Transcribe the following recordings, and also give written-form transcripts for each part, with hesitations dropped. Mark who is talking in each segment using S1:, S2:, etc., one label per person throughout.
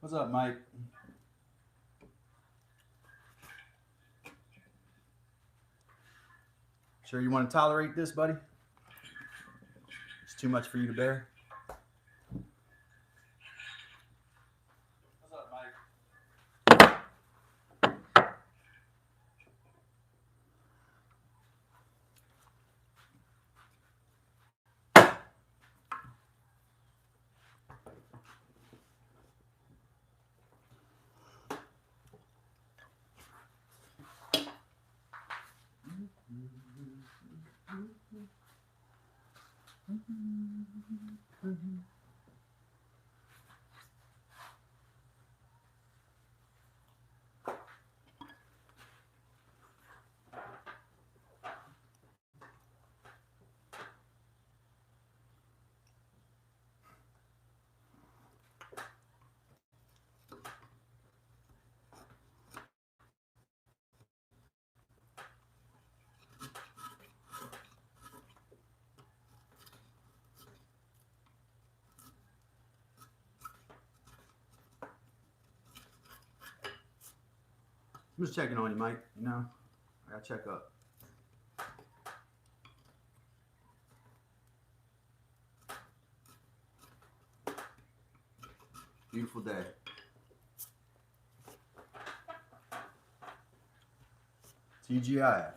S1: What's up, Mike? Sure you want to tolerate this, buddy? It's too much for you to bear? What's up, Mike? I'm just checking on you, Mike. You know, I gotta check up. Beautiful day. TGIF.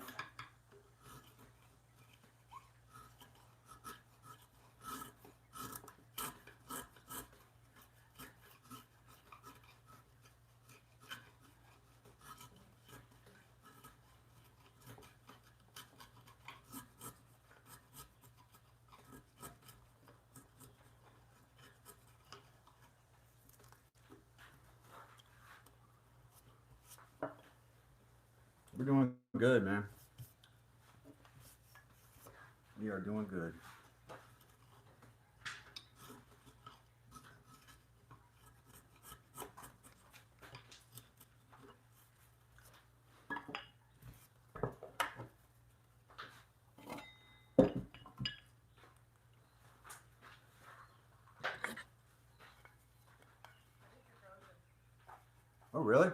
S1: We're doing good, man. We are doing good. Oh, really?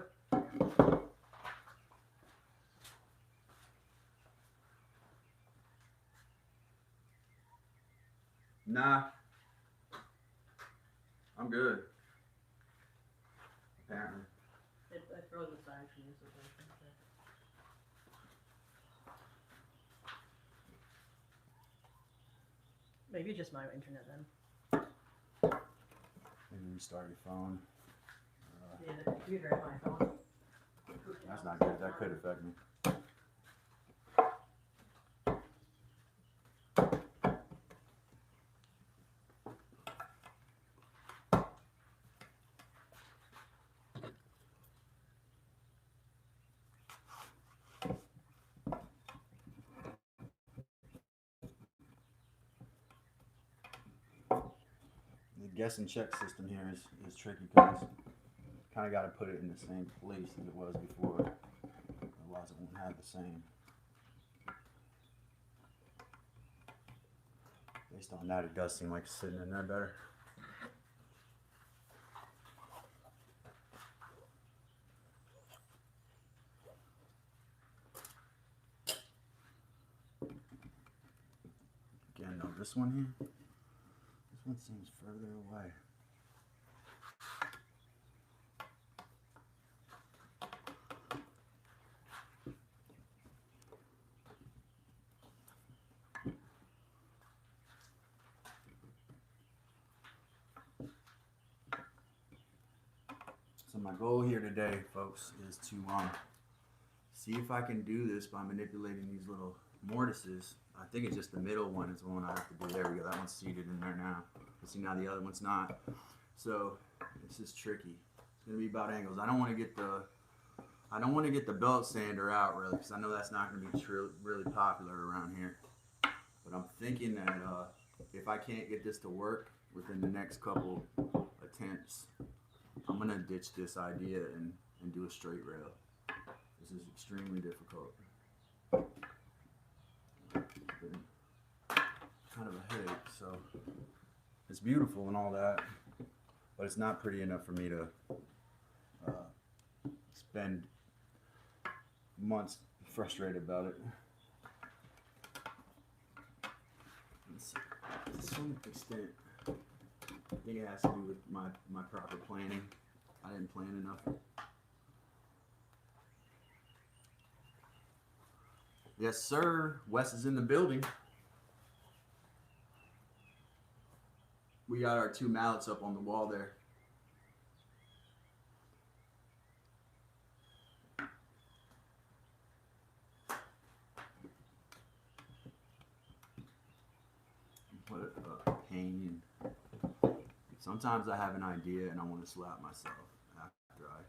S1: Nah. I'm good. Apparently.
S2: I froze the side for you, so maybe just my internet then.
S1: Maybe restart your phone.
S2: Yeah, the computer and my phone.
S1: That's not good. That could affect me. The guess and check system here is tricky because kind of got to put it in the same place as it was before. Otherwise, it won't have the same. Based on that, it does seem like it's sitting in there better. Again, no, this one here. This one seems further away. So my goal here today, folks, is to see if I can do this by manipulating these little mortises. I think it's just the middle one is the one I have to do. There we go. That one's seated in there now. You see now the other one's not. So this is tricky. It's gonna be about angles. I don't want to get the belt sander out really, because I know that's not gonna be really popular around here. But I'm thinking that if I can't get this to work within the next couple attempts, I'm gonna ditch this idea and do a straight rail. This is extremely difficult. Kind of a headache, so it's beautiful and all that, but it's not pretty enough for me to spend months frustrated about it. To some extent, I think it has to do with my proper planning. I didn't plan enough. Yes, sir. Wes is in the building. We got our 2 mallets up on the wall there. What a pain. Sometimes I have an idea and I want to slap myself after I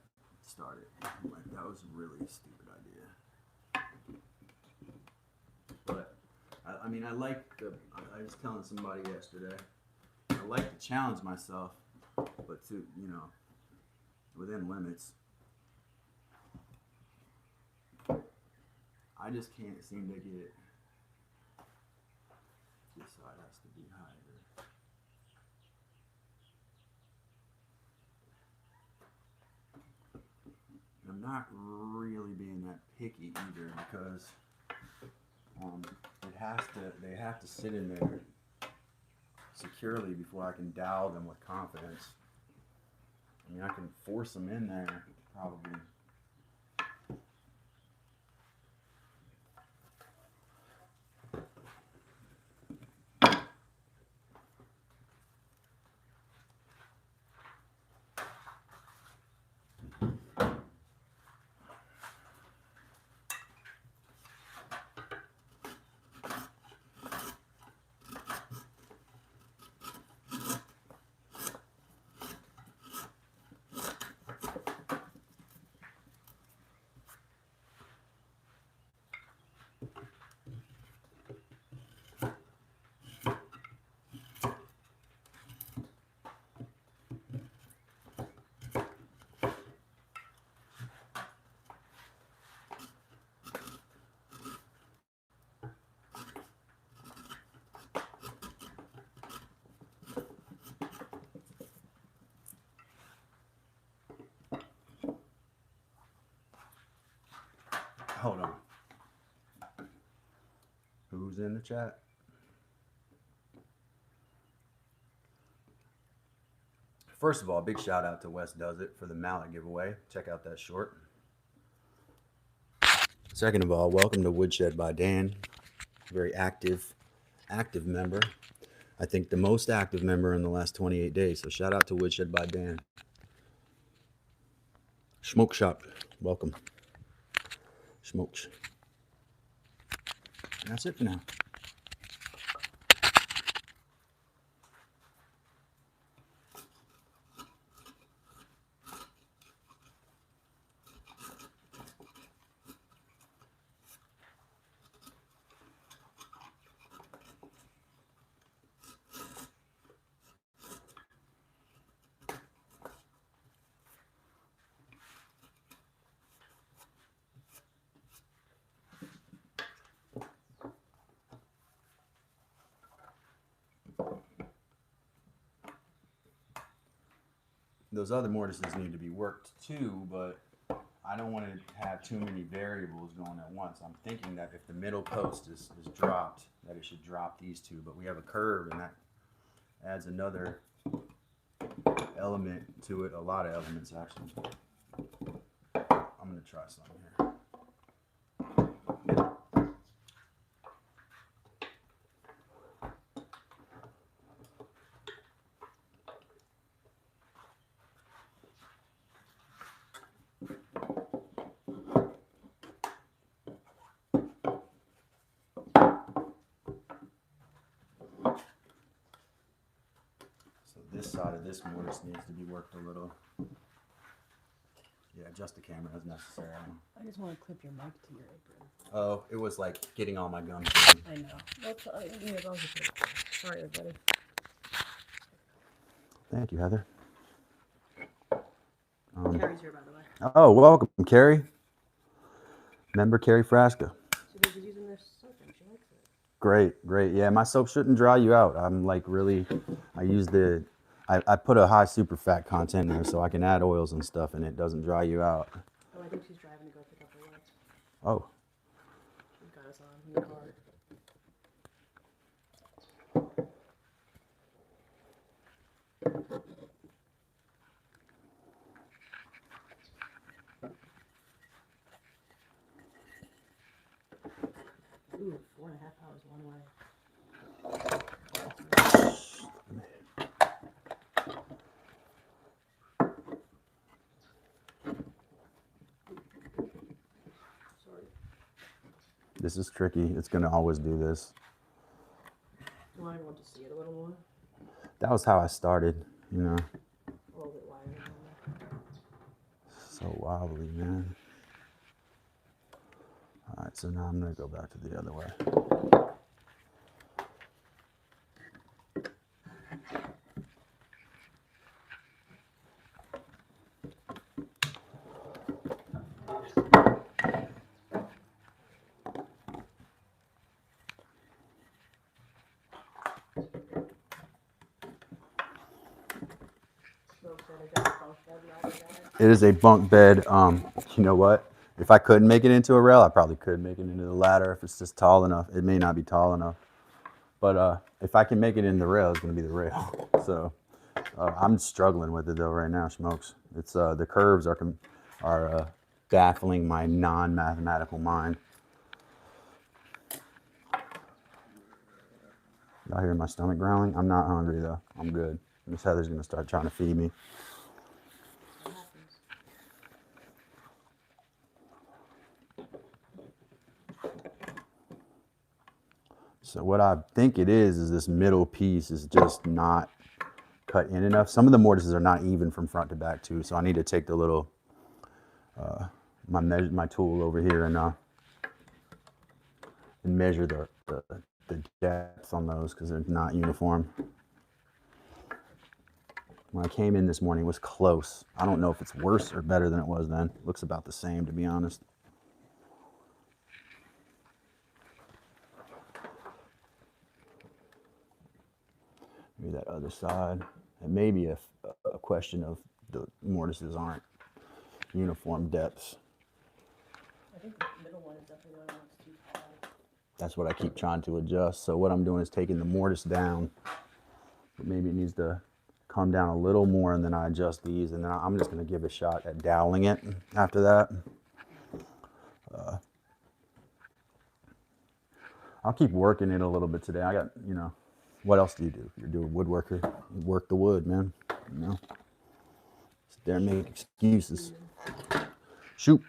S1: start it. Like, that was a really stupid idea. But, I mean, I was telling somebody yesterday, I like to challenge myself, but to, within limits. I just can't seem to get this side has to be higher. I'm not really being that picky either because they have to sit in there securely before I can dowel them with confidence. I mean, I can force them in there probably. Hold on. Who's in the chat? First of all, big shout out to Wes Does It for the mallet giveaway. Check out that short. Second of all, welcome to Woodshed by Dan. Very active member. I think the most active member in the last 28 days. So shout out to Woodshed by Dan. Smoke Shop, welcome. Smokes. And that's it for now. Those other mortises need to be worked too, but I don't want to have too many variables going at once. I'm thinking that if the middle post is dropped, that it should drop these two, but we have a curve and that adds another element to it, a lot of elements actually. I'm going to try something here. This side of this mortise needs to be worked a little. Yeah, adjust the camera as necessary.
S2: I just want to clip your mic to your apron.
S1: Oh, it was like getting all my gums.
S2: I know. That's, sorry, everybody.
S1: Thank you, Heather.
S2: Carrie's here, by the way.
S1: Oh, welcome, Carrie. Member Carrie Frasca.
S2: She's using this soap and she likes it.
S1: Great, great. Yeah, my soap shouldn't dry you out. I'm like really, I use the I put a high super fat content in there so I can add oils and stuff and it doesn't dry you out.
S2: Oh, I think she's driving to go pick up her lunch.
S1: Oh.
S2: She's got us on in the car. Ooh, 4.5 hours one way. Sorry.
S1: This is tricky. It's gonna always do this.
S2: Well, I want to see it a little more.
S1: That was how I started, you know.
S2: A little bit wider.
S1: So wobbly, man. All right, so now I'm gonna go back to the other way.
S2: So said I got a bunk bed ladder down.
S1: It is a bunk bed. You know what? If I couldn't make it into a rail, I probably could make it into the ladder if it's just tall enough. It may not be tall enough, but if I can make it in the rail, it's gonna be the rail. So I'm struggling with it though right now, smokes. It's the curves are baffling my non-mathematical mind. Y'all hear my stomach growling? I'm not hungry though. I'm good. Miss Heather's gonna start trying to feed me.
S2: What happens?
S1: So what I think it is this middle piece is just not cut in enough. Some of the mortises are not even from front to back too. So I need to take the little, my tool over here and measure the depth on those because they're not uniform. When I came in this morning, it was close. I don't know if it's worse or better than it was then. Looks about the same, to be honest. Maybe that other side. It may be a question of the mortises aren't uniform depths.
S2: I think the middle one is definitely the one that's too tall.
S1: That's what I keep trying to adjust. So what I'm doing is taking the mortise down, but maybe it needs to come down a little more, and then I adjust these, and then I'm just going to give a shot at doweling it after that. I'll keep working it a little bit today. I got, you know, what else do you do? You're doing woodworker, you work the wood, man. You know, sit there and make excuses. Shoot.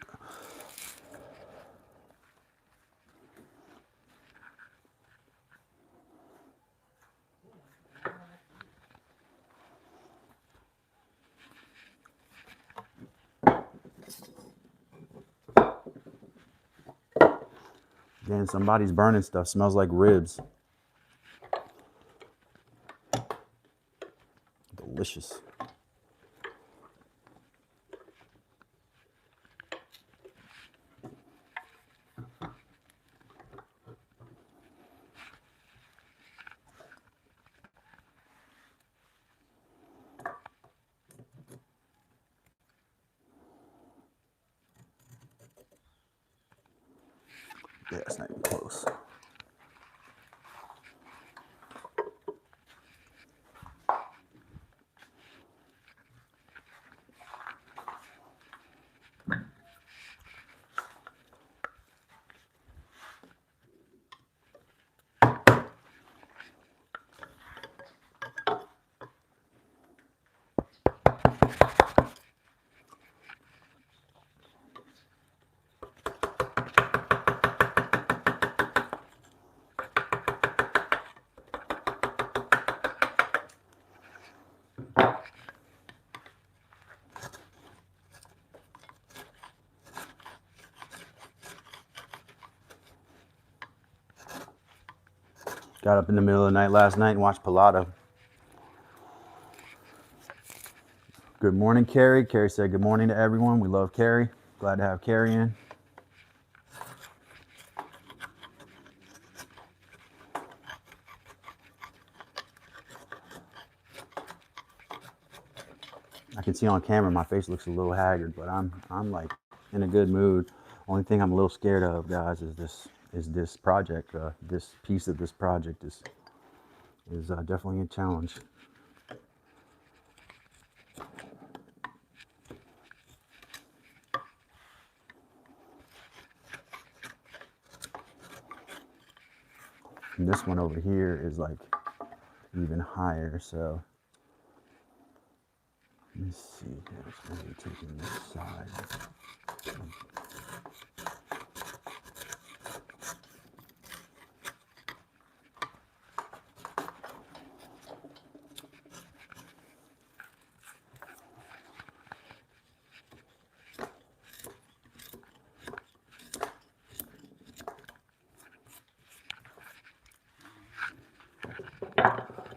S1: Man, somebody's burning stuff. Smells like ribs. Delicious. Yeah, it's not even close. Got up in the middle of the night last night and watched Pilata. Good morning, Carrie. Carrie said good morning to everyone. We love Carrie. Glad to have Carrie in. can see on camera my face looks a little haggard, but I'm like in a good mood. Only thing I'm a little scared of, guys, is this project. This piece of this project is definitely a challenge. And this one over here is like even higher, so let me see here. So maybe taking this side.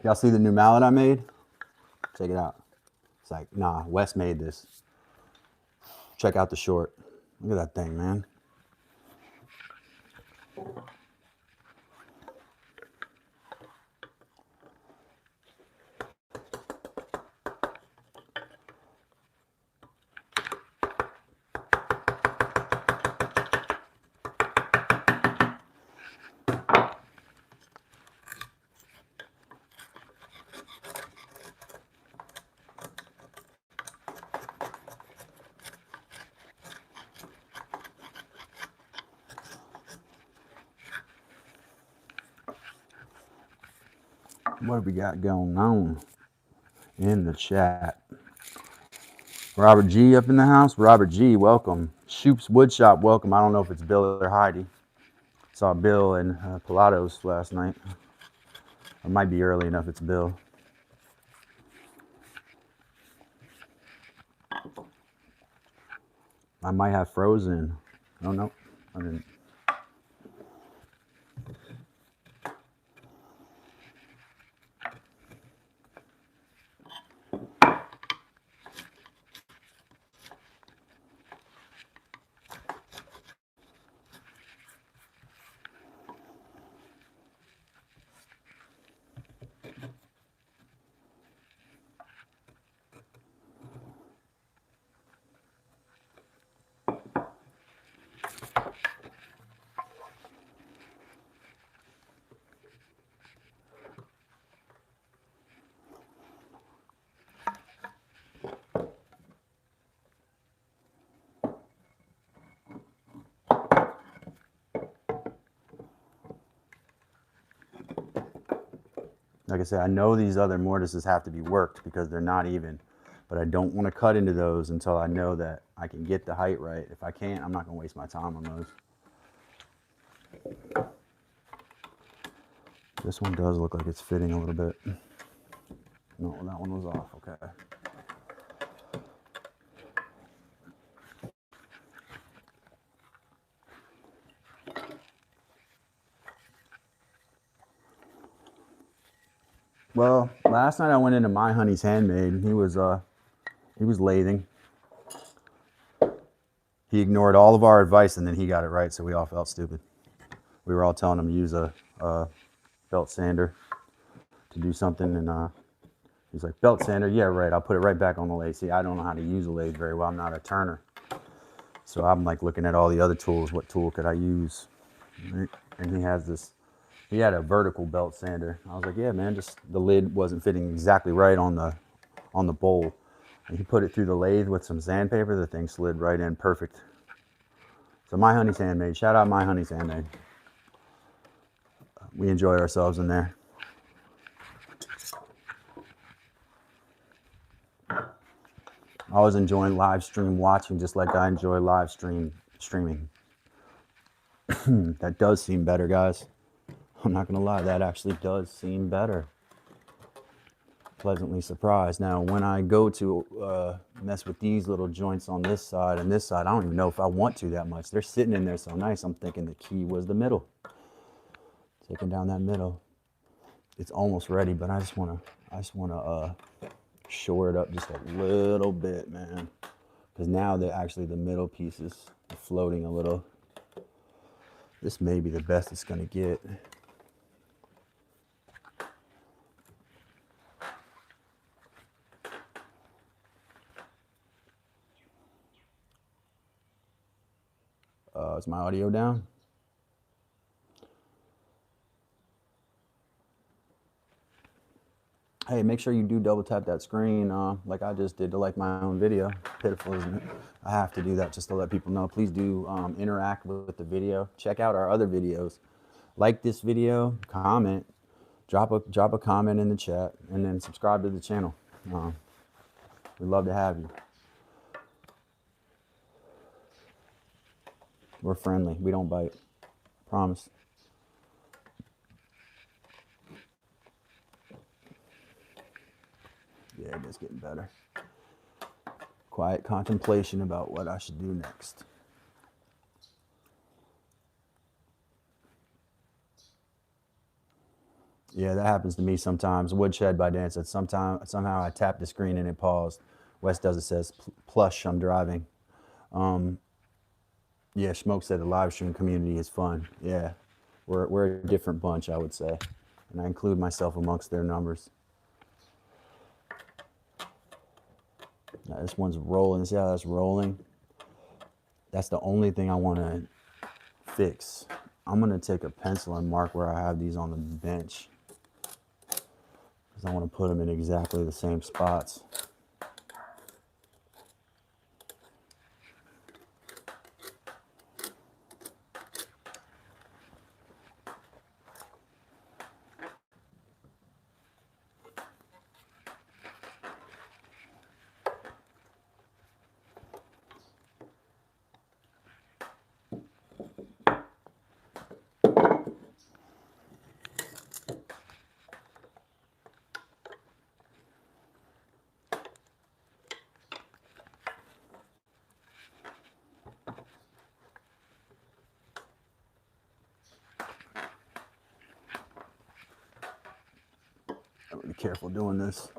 S1: Y'all see the new mallet I made? Check it out. It's like, nah, Wes made this. Check out the short. Look at that thing, man. What have we got going on in the chat? Robert G up in the house. Robert G, welcome. Shoop's Woodshop, welcome. I don't know if it's Bill or Heidi. Saw Bill and Pilatos last night. It might be early enough it's Bill. I might have frozen. Oh no, I didn't. Like I said, I know these other mortises have to be worked because they're not even, but I don't want to cut into those until I know that I can get the height right. If I can't, I'm not going to waste my time on those. This one does look like it's fitting a little bit. No, that one was off. Okay. Well, last night I went into My Honey's Handmade and he was lathing. He ignored all of our advice and then he got it right, so we all felt stupid. We were all telling him to use a belt sander to do something, and he's like, belt sander? Yeah, right, I'll put it right back on the lathe. See, I don't know how to use a lathe very well. I'm not a turner. So I'm like looking at all the other tools. What tool could I use? And he has this, he had a vertical belt sander. I was like, yeah, man, just the lid wasn't fitting exactly right on the bowl. And he put it through the lathe with some sandpaper. The thing slid right in perfect. So My Honey's Handmade. Shout out My Honey's Handmade. We enjoy ourselves in there. I always enjoy live stream watching just like I enjoy live streaming. That does seem better, guys. I'm not gonna lie, that actually does seem better. Pleasantly surprised. Now, when I go to mess with these little joints on this side and this side, I don't even know if I want to that much. They're sitting in there so nice. I'm thinking the key was the middle. Taking down that middle. It's almost ready, but I just wanna shore it up just a little bit, man. Because now the middle piece is floating a little. This may be the best it's gonna get. my audio down. Hey, make sure you do double tap that screen like I just did to like my own video. Pitiful, isn't it? I have to do that just to let people know. Please do interact with the video. Check out our other videos. Like this video, comment, drop a comment in the chat, and then subscribe to the channel. We'd love to have you. We're friendly. We don't bite. Promise. Yeah, it is getting better. Quiet contemplation about what I should do next. Yeah, that happens to me sometimes. Woodshed by Dan said somehow I tapped the screen and it paused. Wes does it says plush. I'm driving. Yeah, Smoke said the live stream community is fun. Yeah, we're a different bunch, I would say, and I include myself amongst their numbers. Now, this one's rolling. See how that's rolling? That's the only thing I want to fix. I'm going to take a pencil and mark where I have these on the bench, because I want to put them in exactly the same spots. Be careful doing this.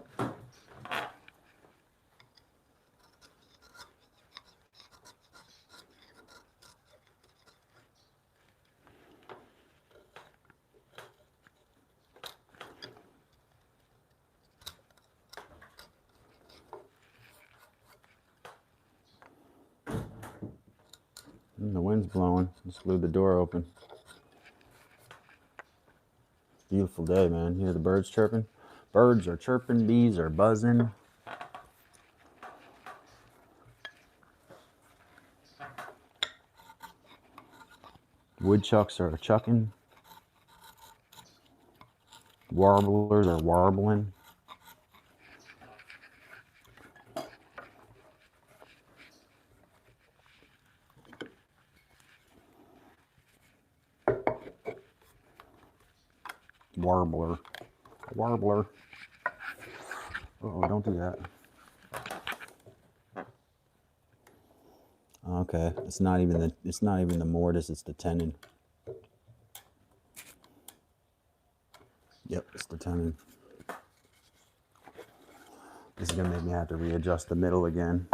S1: The wind's blowing. Just leave the door open. Beautiful day, man. You hear the birds chirping? Birds are chirping, bees are buzzing. Woodchucks are chucking. Warblers are warbling. Warbler. Warbler. Uh-oh, don't do that. Okay, it's not even the mortise, it's the tenon. Yep, it's the tenon. This is gonna make me have to readjust the middle again.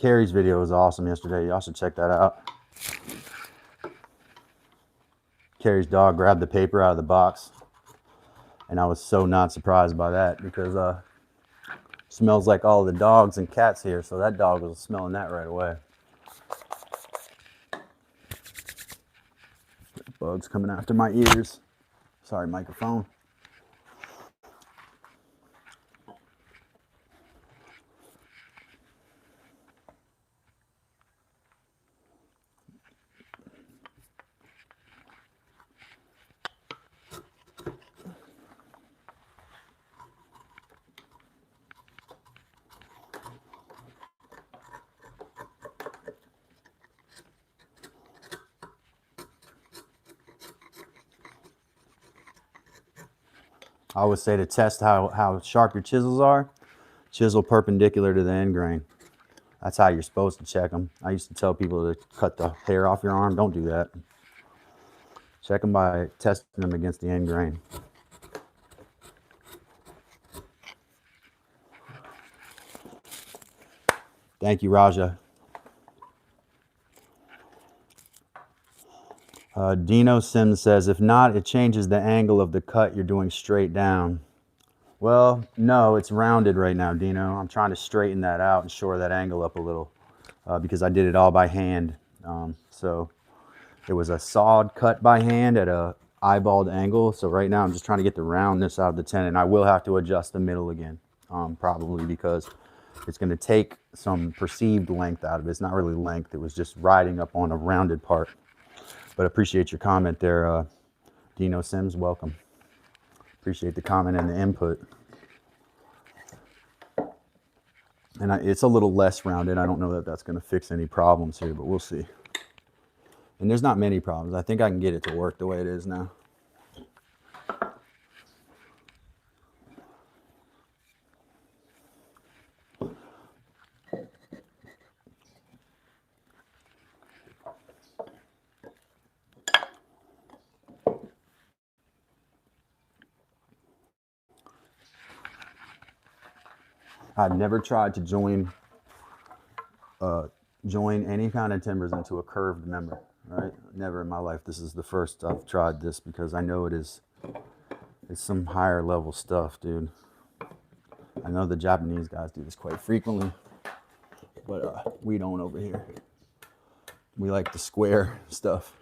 S1: Carrie's video was awesome yesterday. Y'all should check that out. Carrie's dog grabbed the paper out of the box, and I was so not surprised by that because smells like all the dogs and cats here, so that dog was smelling that right away. Bugs coming after my ears. Sorry, microphone. I always say to test how sharp your chisels are, chisel perpendicular to the end grain. That's how you're supposed to check them. I used to tell people to cut the hair off your arm. Don't do that. Check them by testing them against the end grain. Thank you, Raja. Dino Sims says, if not, it changes the angle of the cut you're doing straight down. Well, no, it's rounded right now, Dino. I'm trying to straighten that out and shore that angle up a little because I did it all by hand. So it was a sawed cut by hand at a eyeballed angle. So right now I'm just trying to get the roundness out of the tenon. I will have to adjust the middle again, probably because it's going to take some perceived length out of it. It's not really length. It was just riding up on a rounded part. But appreciate your comment there, Dino Sims. Welcome. Appreciate the comment and the input. And it's a little less rounded. I don't know that that's going to fix any problems here, but we'll see. And there's not many problems. I think I can get it to work the way it is now. I've never tried to join any kind of timbers into a curved member, right? Never in my life. This is the first I've tried this because I know it's some higher level stuff, dude. I know the Japanese guys do this quite frequently, but we don't over here. We like the square stuff.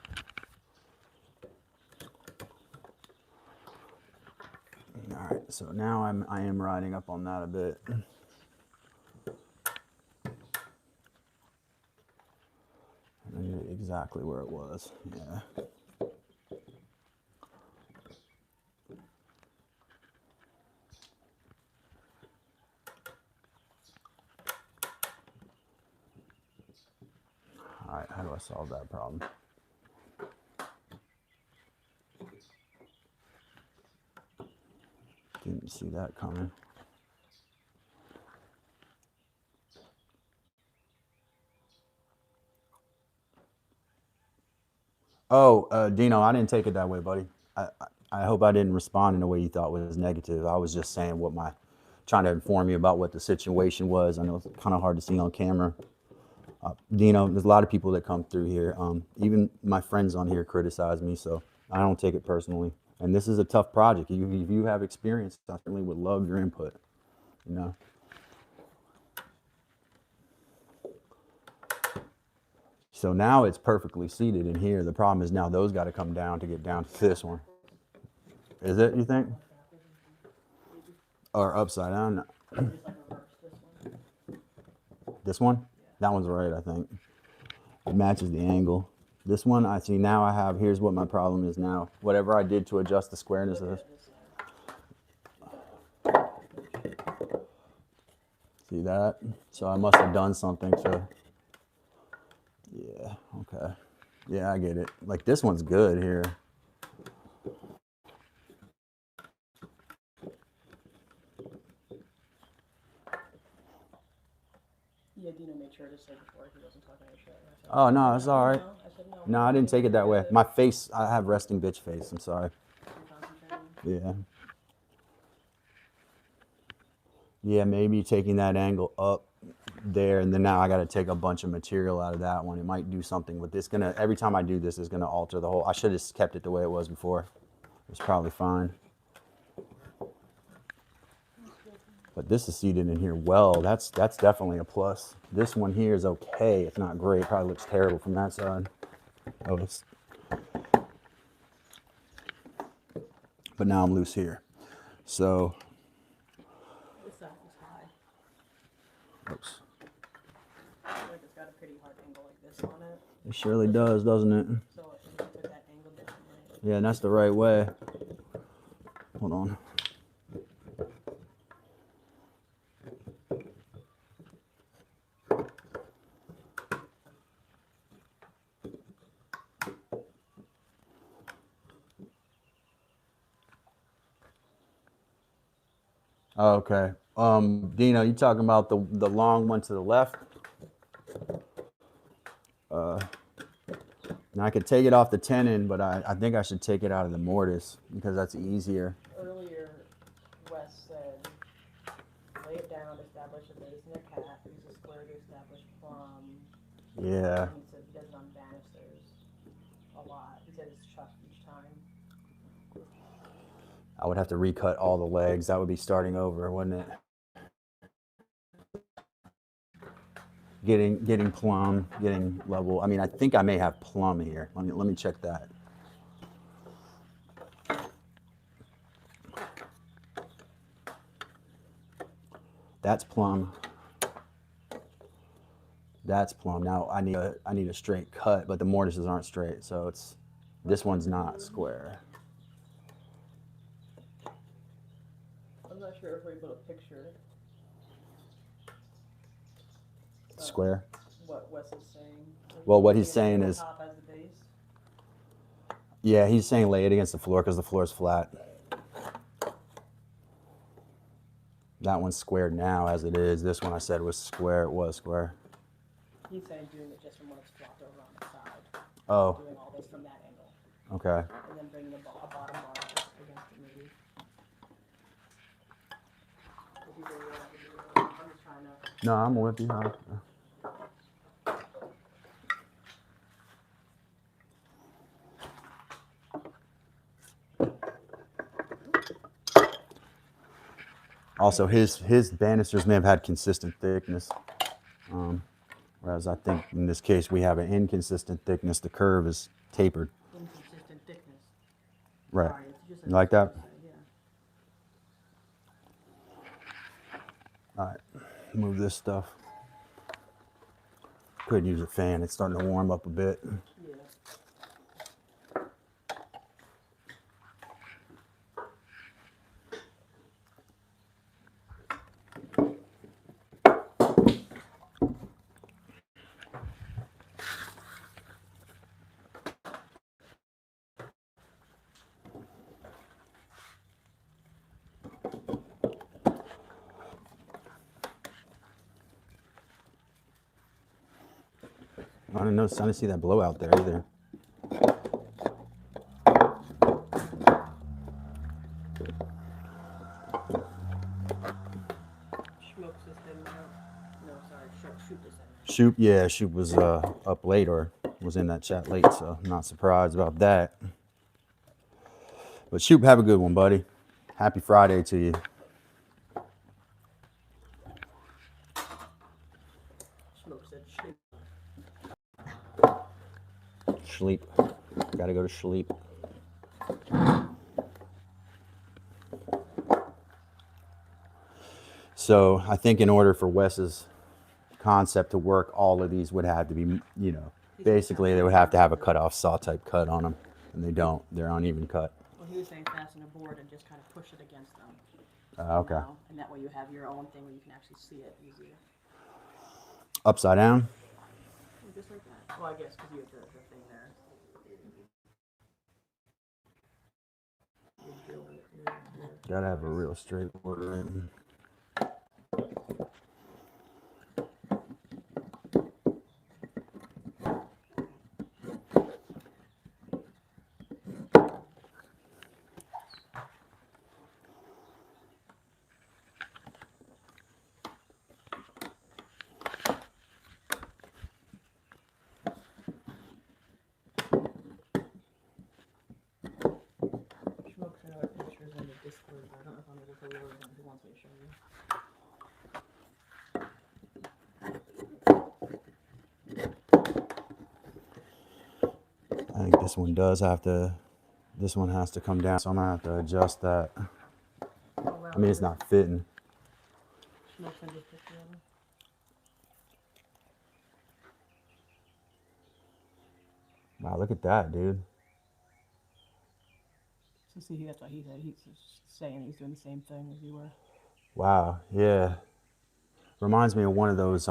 S1: All right, so now I am riding up on that a bit. I knew exactly where it was. Yeah. All right, how do I solve that problem? Didn't see that coming. Oh, Dino, I didn't take it that way, buddy. I hope I didn't respond in a way you thought was negative. I was just saying trying to inform you about what the situation was. I know it's kind of hard to see on camera. Dino, there's a lot of people that come through here. Even my friends on here criticize me, so I don't take it personally. And this is a tough project. If you have experience, I certainly would love your input, you know. So now it's perfectly seated in here. The problem is now those got to come down to get down to this one. Is it, you think? Or upside down? This one? That one's right, I think. It matches the angle. This one, I see now I have, here's what my problem is now. Whatever I did to adjust the squareness of this. See that? So I must have done something to, yeah, okay. Yeah, I get it. Like this one's good here.
S2: Yeah, Dino made sure to say before he wasn't talking any shit.
S1: Oh, no, it's all right.
S2: I said no.
S1: No, I didn't take it that way. My face, I have resting bitch face. I'm sorry. Yeah. Yeah, maybe taking that angle up there, and then now I got to take a bunch of material out of that one. It might do something with this. Every time I do this, it's gonna alter the whole. I should have kept it the way it was before. It's probably fine. But this is seated in here well. That's definitely a plus. This one here is okay. It's not great. Probably looks terrible from that side. Oh, it's. But now I'm loose here. So.
S2: This side is high.
S1: Oops.
S2: I feel like it's got a pretty hard angle like this on it.
S1: It surely does, doesn't it?
S2: So it should put that angle differently.
S1: Yeah, and that's the right way. Hold on. Okay. Dino, you talking about the long one to the left? Now I could take it off the tenon, but I think I should take it out of the mortise because that's easier.
S2: Earlier, Wes said, lay it down, establish a base and a cap, use a square to establish plumb.
S1: Yeah.
S2: He said he does it on banisters a lot. He said it's chucked each time.
S1: I would have to recut all the legs. That would be starting over, wouldn't it? Getting plumb, getting level. I mean, I think I may have plumb here. Let me check that. That's plumb. That's plumb. Now I need a straight cut, but the mortises aren't straight, so this one's not square.
S2: I'm not sure if we're able to picture
S1: Square.
S2: what Wes is saying.
S1: Well, what he's saying is,
S2: top as the base.
S1: yeah, he's saying lay it against the floor because the floor is flat. That one's squared now as it is. This one I said was square. It was square.
S2: He's saying doing it just from when it's flopped over on the side.
S1: Oh.
S2: Doing all this from that angle.
S1: Okay.
S2: And then bringing a bottom bar up against it maybe. If you really want to do it, I'm just trying to.
S1: No, I'm with you. Also, his banisters may have had consistent thickness, whereas I think in this case we have an inconsistent thickness. The curve is tapered.
S2: Inconsistent thickness.
S1: Right.
S2: Sorry, it's just
S1: You like that?
S2: Yeah.
S1: All right. Move this stuff. Could use a fan. It's starting to warm up a bit.
S2: Yeah.
S1: I don't know. I didn't see that blowout there either.
S2: Smoke system. No, sorry. Shoot this in.
S1: Shoop, yeah, Shoop was up late or was in that chat late, so I'm not surprised about that. But Shoop, have a good one, buddy. Happy Friday to you.
S2: Smoke said sleep.
S1: Sleep. Gotta go to sleep. So I think in order for Wes's concept to work, all of these would have to be, you know, basically they would have to have a cutoff saw type cut on them, and they don't. They're uneven cut.
S2: Well, he was saying fasten a board and just kind of push it against them.
S1: Okay.
S2: You know, and that way you have your own thing where you can actually see it easier.
S1: Upside down.
S2: Just like that. Well, I guess because you have the thing there.
S1: Gotta have a real straight order in.
S2: for loading if he wants me to show you.
S1: I think this one does have to, this one has to come down, so I'm gonna have to adjust that.
S2: Oh, wow.
S1: I mean, it's not fitting.
S2: Should I send you a picture of him?
S1: Wow, look at that, dude.
S2: So see, that's what he said. He's just saying he's doing the same thing as you were.
S1: Wow, yeah. Reminds me of one of those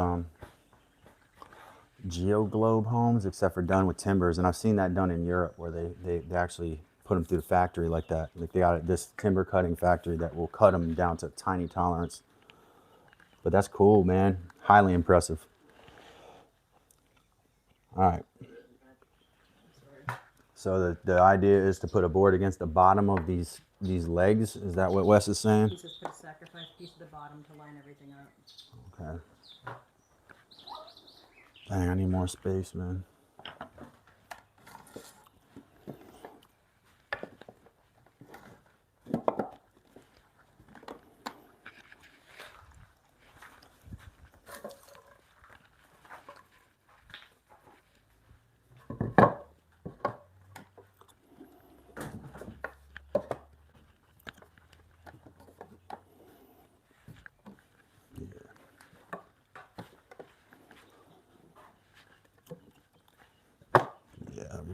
S1: geoglobe homes, except for done with timbers. And I've seen that done in Europe where they actually put them through the factory like that. Like they got this timber cutting factory that will cut them down to tiny tolerance. But that's cool, man. Highly impressive. All right. So the idea is to put a board against the bottom of these legs. Is that what Wes is saying?
S2: He says put a sacrifice piece at the bottom to line everything up.
S1: Okay. Dang, I need more space, man.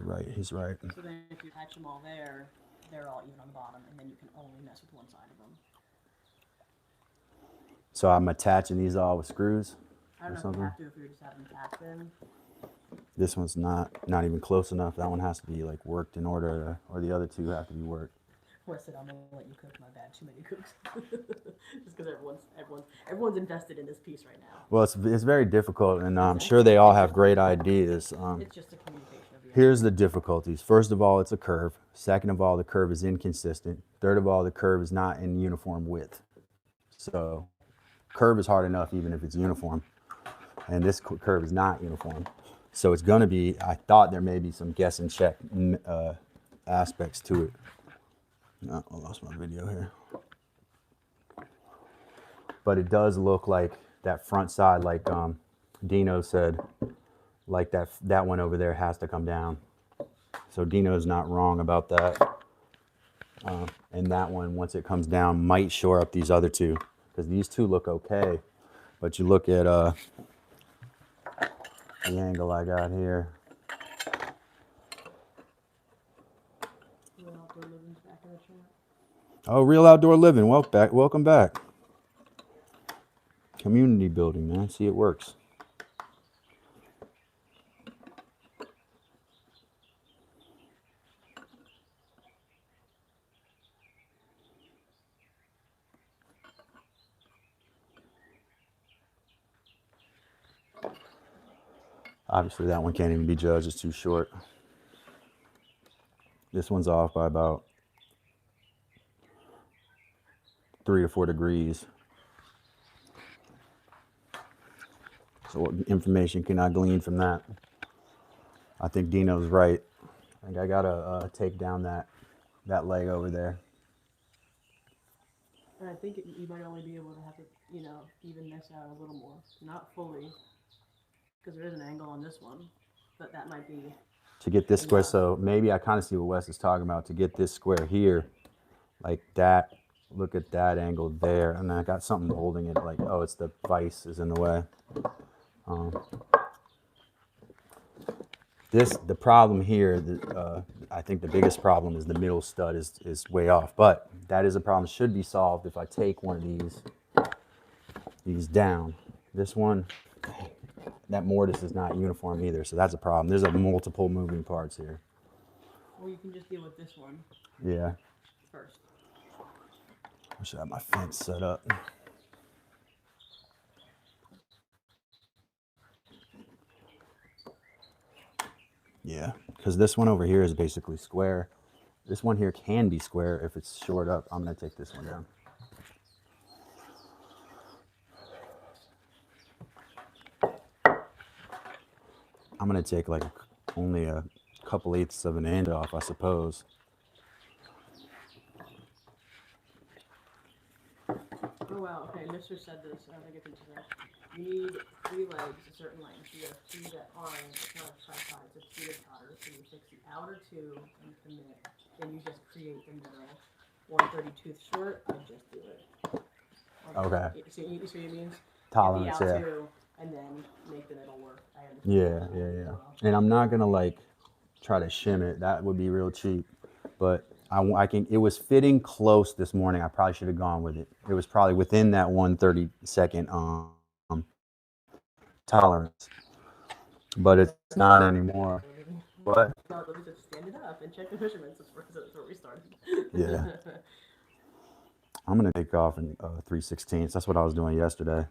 S1: Right, he's right.
S2: So then if you attach them all there, they're all even on the bottom, and then you can only mess with one side of them.
S1: So I'm attaching these all with screws
S2: I don't know
S1: something?
S2: if you have to, if you're just having them tacked in.
S1: This one's not even close enough. That one has to be like worked in order, or the other two have to be worked.
S2: Wes said, I'm gonna let you cook. My bad, too many cooks. Just because everyone's invested in this piece right now.
S1: Well, it's very difficult, and I'm sure they all have great ideas.
S2: It's just a communication of the
S1: Here's the difficulties. First of all, it's a curve. Second of all, the curve is inconsistent. Third of all, the curve is not in uniform width. So curve is hard enough even if it's uniform. And this curve is not uniform. So it's going to be, I thought there may be some guess and check aspects to it. No, I lost my video here. But it does look like that front side, like Dino said, like that one over there has to come down. So Dino's not wrong about that. And that one, once it comes down, might shore up these other two, because these two look okay. But you look at the angle I got here. Oh, Real Outdoor Living, welcome back. Community building, man. See, it works. Obviously, that one can't even be judged. It's too short. This one's off by about 3 to 4 degrees. So what information can I glean from that? I think Dino's right. I think I gotta take down that leg over there.
S2: And I think you might only be able to have to, even this out a little more. Not fully, because there is an angle on this one, but that might be...
S1: To get this square, so maybe I kind of see what Wes is talking about. To get this square here, like that, look at that angle there. And I got something holding it, like, oh, it's the vise is in the way. The problem here, I think the biggest problem is the middle stud is way off, but that is a problem that should be solved if I take one of these down. This one, that mortise is not uniform either, so that's a problem. There's multiple moving parts here.
S2: Well, you can just deal with this one.
S1: Yeah.
S2: First.
S1: I should have my fence set up. Yeah, because this one over here is basically square. This one here can be square if it's shored up. I'm going to take this one down. I'm going to take like only a couple eighths of an inch off, I suppose.
S2: Oh wow, okay, Mr. said this, I think it's interesting. You need 3 legs a certain length. You have 2 that aren't, it's not a side side, it's 2 that's outer. So you take the outer 2 and commit. Then you just create the middle 1/32 short and just do it.
S1: Okay.
S2: So you see what it means?
S1: Tolerance,
S2: Get the
S1: yeah.
S2: out 2 and then make the middle work. I
S1: Yeah,
S2: understand.
S1: yeah, yeah.
S2: Well.
S1: And I'm not gonna like try to shim it. That would be real cheap. But I can. It was fitting close this morning. I probably should have gone with it. It was probably within that 1/32 tolerance, but it's not anymore. What?
S2: No, let me just stand it up and check the measurements. That's where we started.
S1: Yeah. I'm gonna take off in 3/16. That's what I was doing yesterday.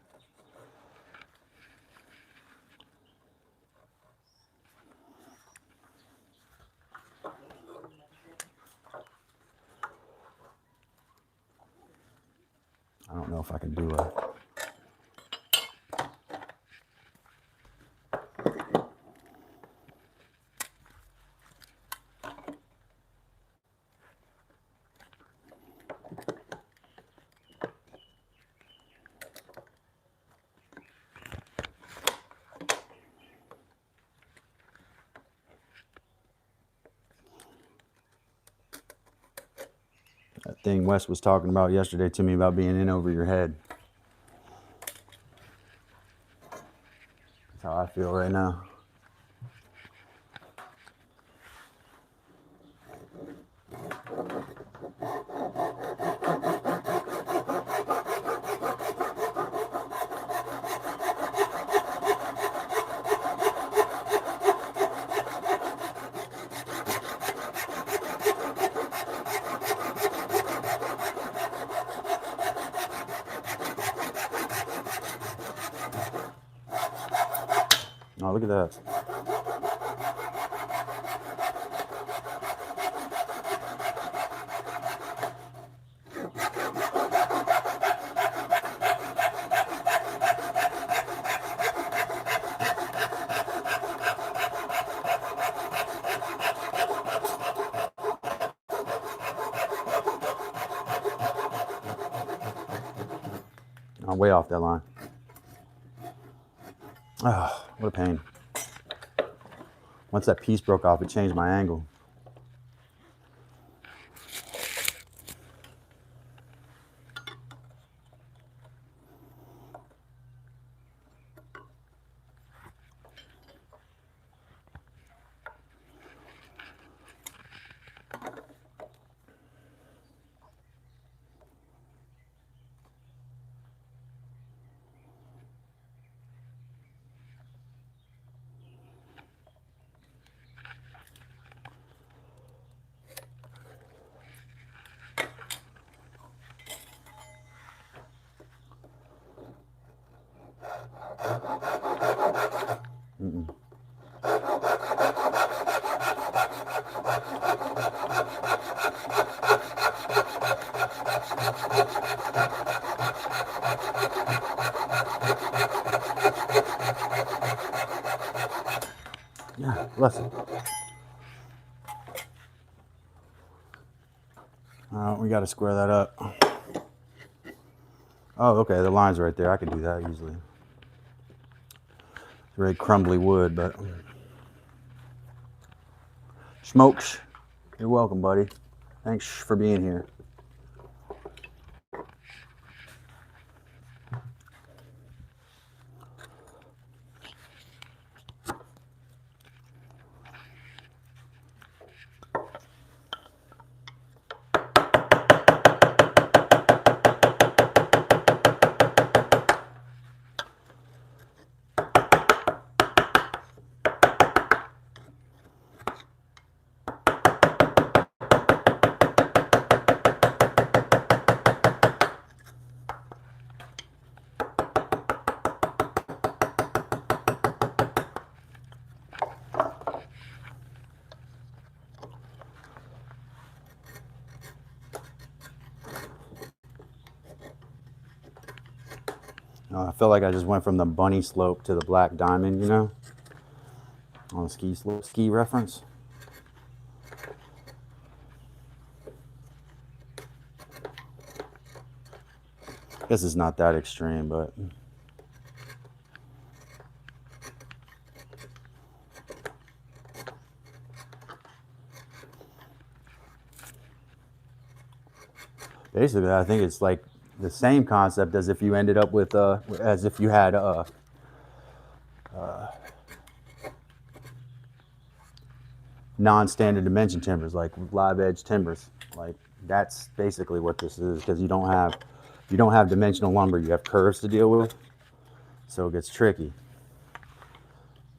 S1: I don't know if I can do a. That thing Wes was talking about yesterday to me about being in over your head. That's how I feel right now. Oh, look at that. I'm way off that line. Oh, what a pain. Once that piece broke off, it changed my angle. Mm-mm. Yeah, listen. We got to square that up. Oh, okay, the line's right there. I can do that easily. It's very crumbly wood, but Smokes, you're welcome, buddy. Thanks for being here. I feel like I just went from the bunny slope to the black diamond, you know, on a ski slope, ski reference. Guess it's not that extreme, but basically I think it's like the same concept as if you ended up with as if you had non-standard dimension timbers, like live edge timbers. Like that's basically what this is, because you don't have dimensional lumber, you have curves to deal with, so it gets tricky.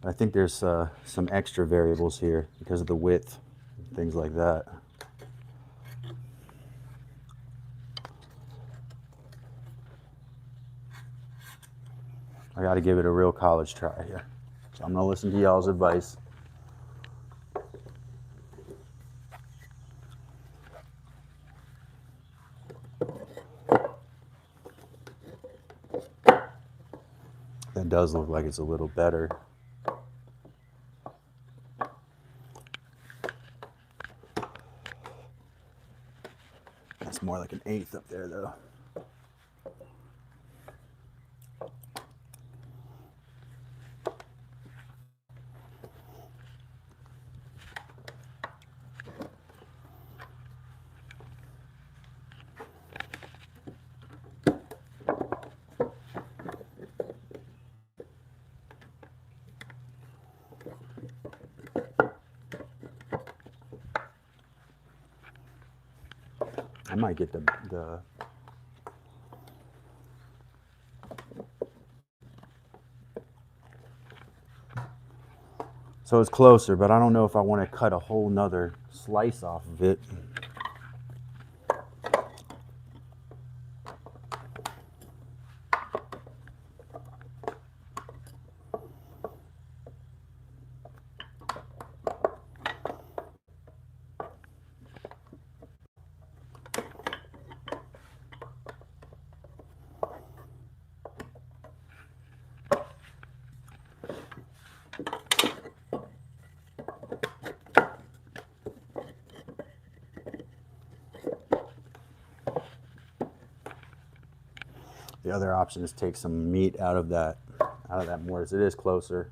S1: I think there's some extra variables here because of the width, things like that. I got to give it a real college try here, so I'm gonna listen to y'all's advice. That does look like it's a little better. It's more like an 1/8 up there though. I might get the so it's closer, but I don't know if I want to cut a whole nother slice off of it. The other option is take some meat out of that mortise. It is closer.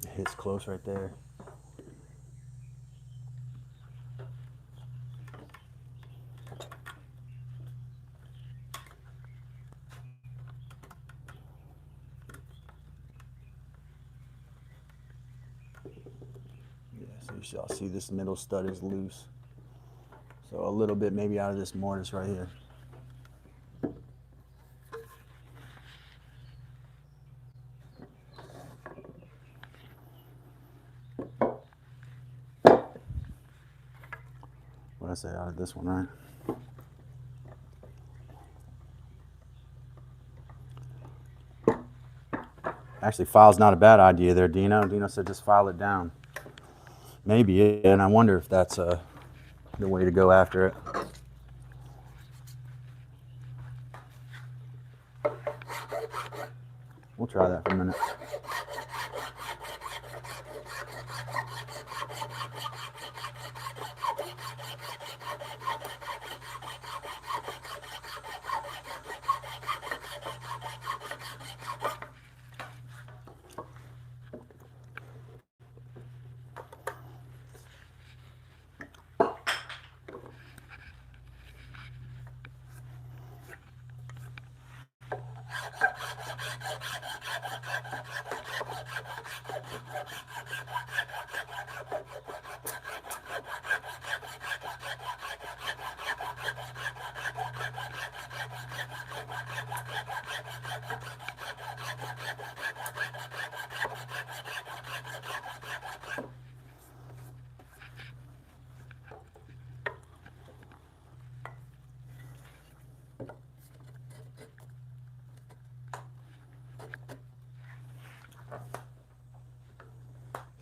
S1: It hits close right there. Yeah, so you shall see this middle stud is loose. So a little bit maybe out of this mortise right here. What I say, out of this one, right? Actually, file's not a bad idea there, Dino. Dino said just file it down. Maybe, and I wonder if that's the way to go after it. We'll try that for a minute.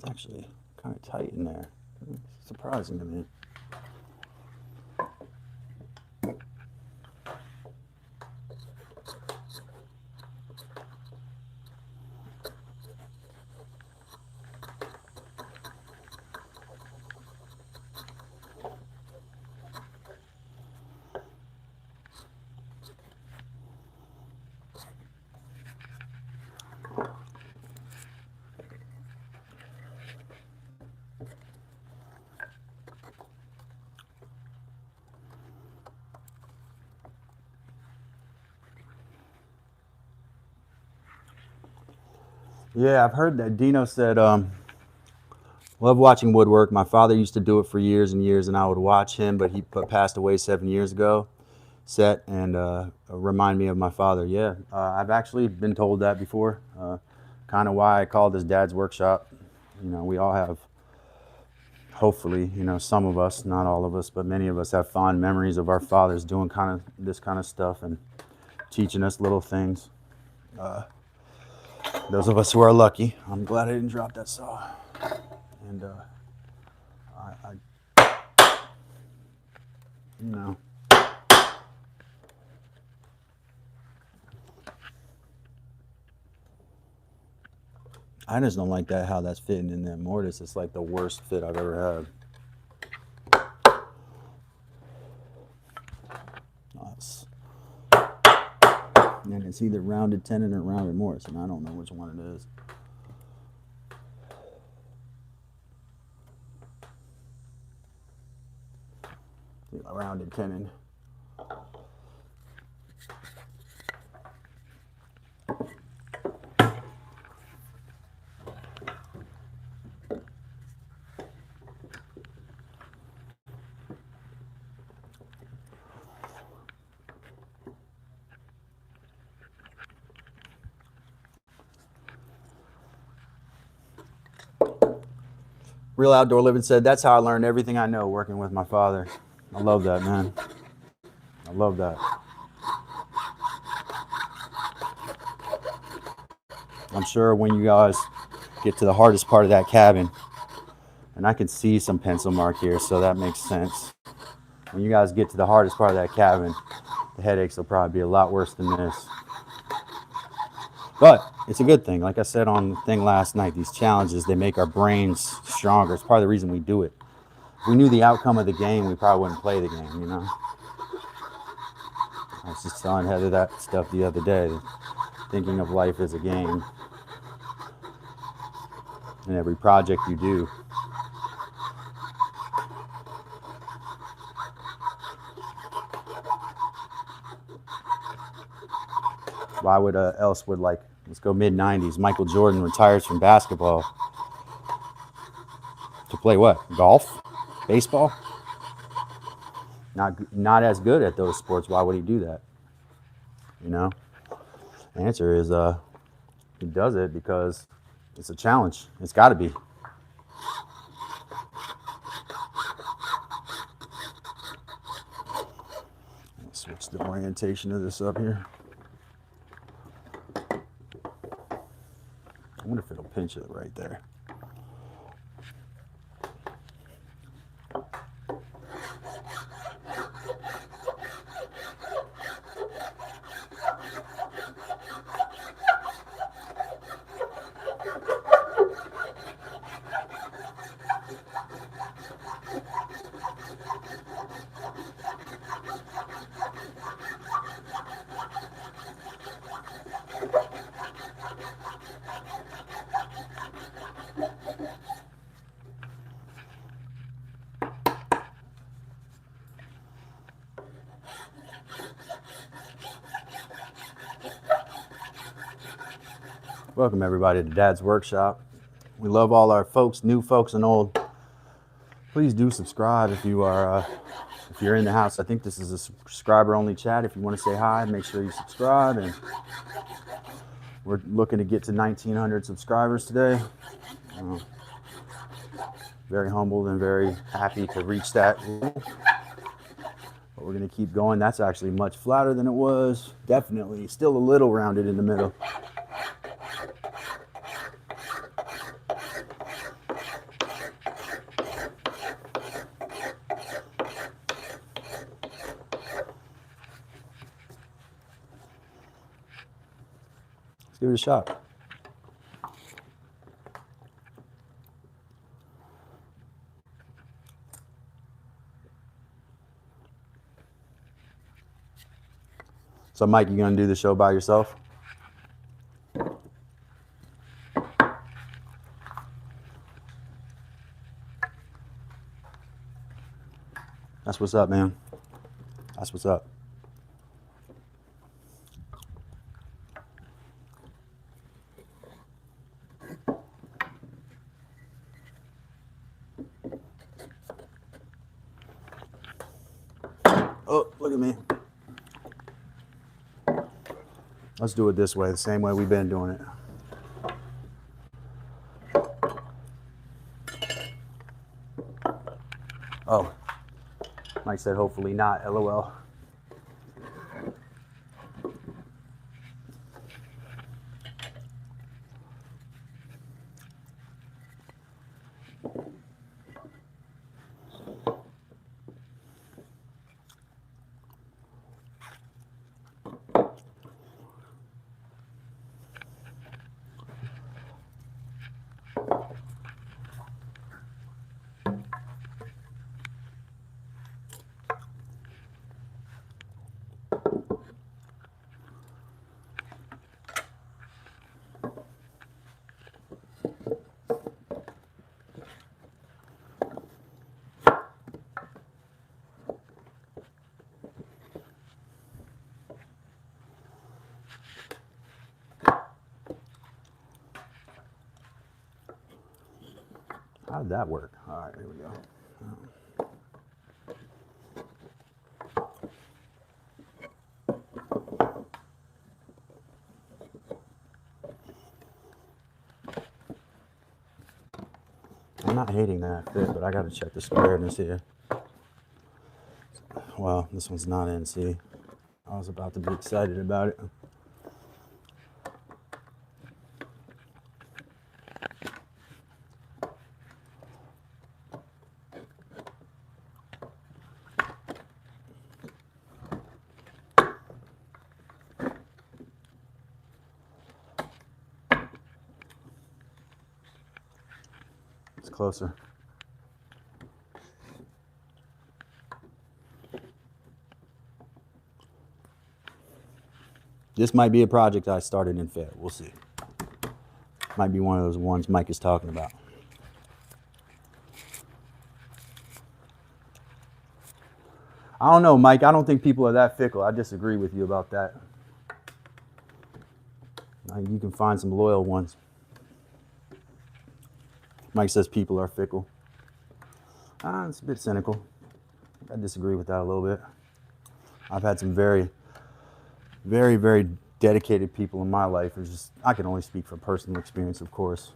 S1: actually kind of tight in there. It's surprising to me. Yeah, I've heard that. Dino said, love watching woodwork. My father used to do it for years and years, and I would watch him, but he passed away 7 years ago. Set and remind me of my father. Yeah, I've actually been told that before. Kind of why I call this Dad's Workshop. You know, we all have, hopefully, you know, some of us, not all of us, but many of us have fond memories of our fathers doing kind of this kind of stuff and teaching us little things. Those of us who are lucky. I'm glad I didn't drop that saw. And you know, I just don't like that how that's fitting in that mortise. It's like the worst fit I've ever had. And it's either rounded tenon or rounded mortise, and I don't know which one it is. Rounded tenon. Real Outdoor Living said, that's how I learned everything I know working with my father. I love that, man. I love that. I'm sure when you guys get to the hardest part of that cabin, and I can see some pencil mark here, so that makes sense. When you guys get to the hardest part of that cabin, the headaches will probably be a lot worse than this. But it's a good thing. Like I said on the thing last night, these challenges, they make our brains stronger. It's part of the reason we do it. If we knew the outcome of the game, we probably wouldn't play the game, you know? I was just telling Heather that stuff the other day, thinking of life as a game. And every project you do. Why would else would, like, let's go mid-90s, Michael Jordan retires from basketball to play what? Golf? Baseball? Not as good at those sports. Why would he do that? You know? The answer is he does it because it's a challenge. It's got to be. Let's switch the orientation of this up here. I wonder if it'll pinch it right there. Welcome everybody to Dad's Workshop. We love all our folks, new folks and old. Please do subscribe if you are, if you're in the house. I think this is a subscriber-only chat. If you want to say hi, make sure you subscribe. And we're looking to get to 1,900 subscribers today. Very humbled and very happy to reach that. But we're going to keep going. That's actually much flatter than it was. Definitely still a little rounded in the middle. give it a shot. So Mike, you gonna do the show by yourself? That's what's up, man. That's what's up. Oh, look at me. Let's do it this way, the same way we've been doing it. Oh, Mike said hopefully not, LOL. How did that work? All right, here we go. I'm not hating that fit, but I gotta check the squareness here. Well, this one's not in, see? I was about to be excited about it. It's closer. This might be a project I started in Feb. We'll see. Might be one of those ones Mike is talking about. I don't know, Mike. I don't think people are that fickle. I disagree with you about that. You can find some loyal ones. Mike says people are fickle. It's a bit cynical. I disagree with that a little bit. I've had some very, very, very dedicated people in my life. It's just, I can only speak from personal experience, of course.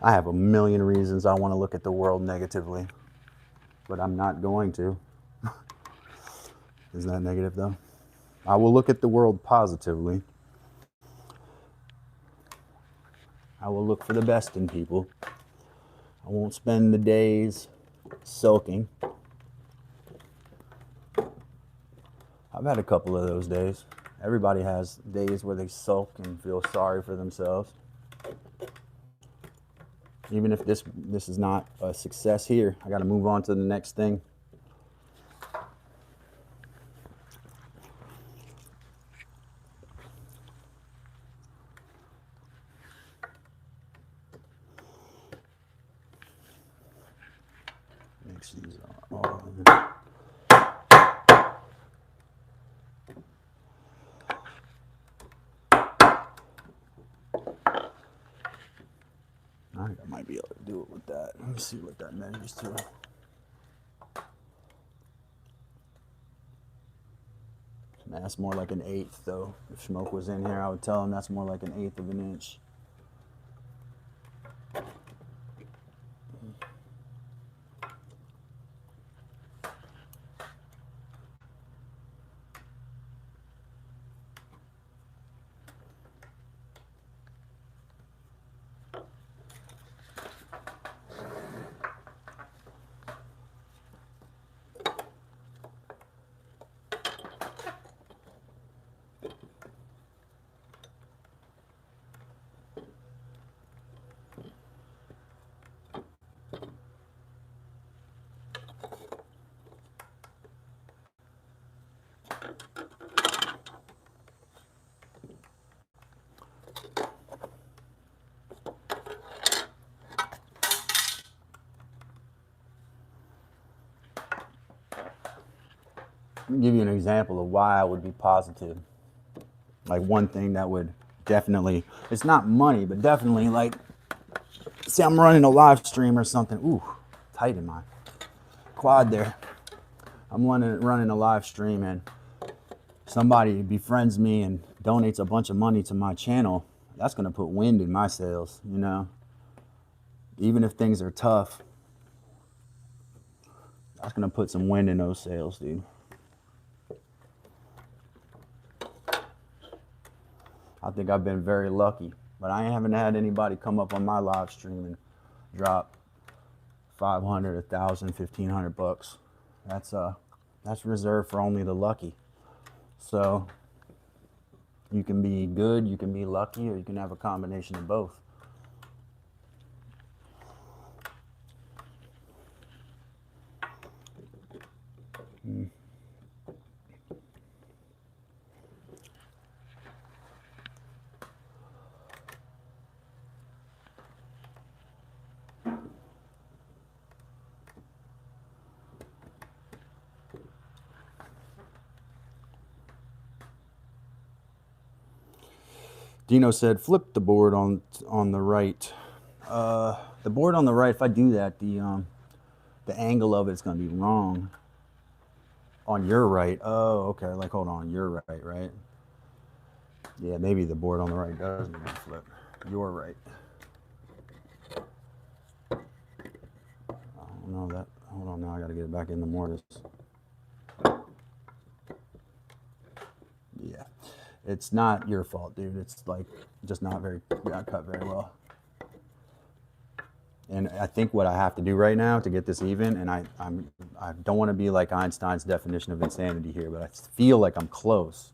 S1: I have a million reasons I want to look at the world negatively, but I'm not going to. Isn't that negative though? I will look at the world positively. I will look for the best in people. I won't spend the days sulking. I've had a couple of those days. Everybody has days where they sulk and feel sorry for themselves. Even if this is not a success here, I got to move on to the next thing. Mix these all in. I think I might be able to do it with that. Let me see what that measures to. That's more like an 1/8 though. If Smoke was in here, I would tell him that's more like an 1/8 of an inch. Let me give you an example of why I would be positive. Like one thing that would definitely, it's not money, but definitely like, say I'm running a live stream or something. Ooh, tight in my quad there. I'm running a live stream and somebody befriends me and donates a bunch of money to my channel. That's going to put wind in my sails, you know? Even if things are tough, that's going to put some wind in those sails, dude. I think I've been very lucky, but I haven't had anybody come up on my live stream and drop 500, 1,000, 1,500 bucks. That's reserved for only the lucky. So you can be good, you can be lucky, or you can have a combination of both. Dino said, flip the board on the right. The board on the right, if I do that, the angle of it's going to be wrong on your right. Oh, okay. Like, hold on, your right, right? Yeah, maybe the board on the right does need to flip. Your right. I don't know that. Hold on, now I got to get it back in the mortise. Yeah. It's not your fault, dude. It's like just not cut very well. And I think what I have to do right now to get this even, and I don't want to be like Einstein's definition of insanity here, but I feel like I'm close.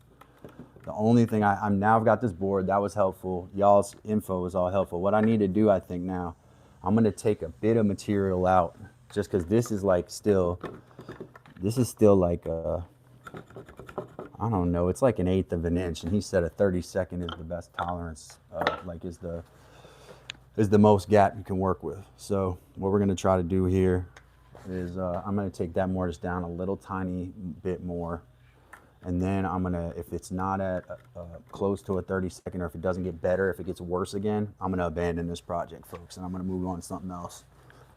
S1: The only thing I've got this board, that was helpful. Y'all's info was all helpful. What I need to do, I think now, I'm going to take a bit of material out just because this is still like I don't know, it's like 1/8 of an inch, and he said a 32nd is the best tolerance, is the most gap you can work with. So what we're going to try to do here is I'm going to take that mortise down a little tiny bit more, and then I'm going to, if it's not at close to a 32nd, or if it doesn't get better, if it gets worse again, I'm going to abandon this project, folks, and I'm going to move on to something else.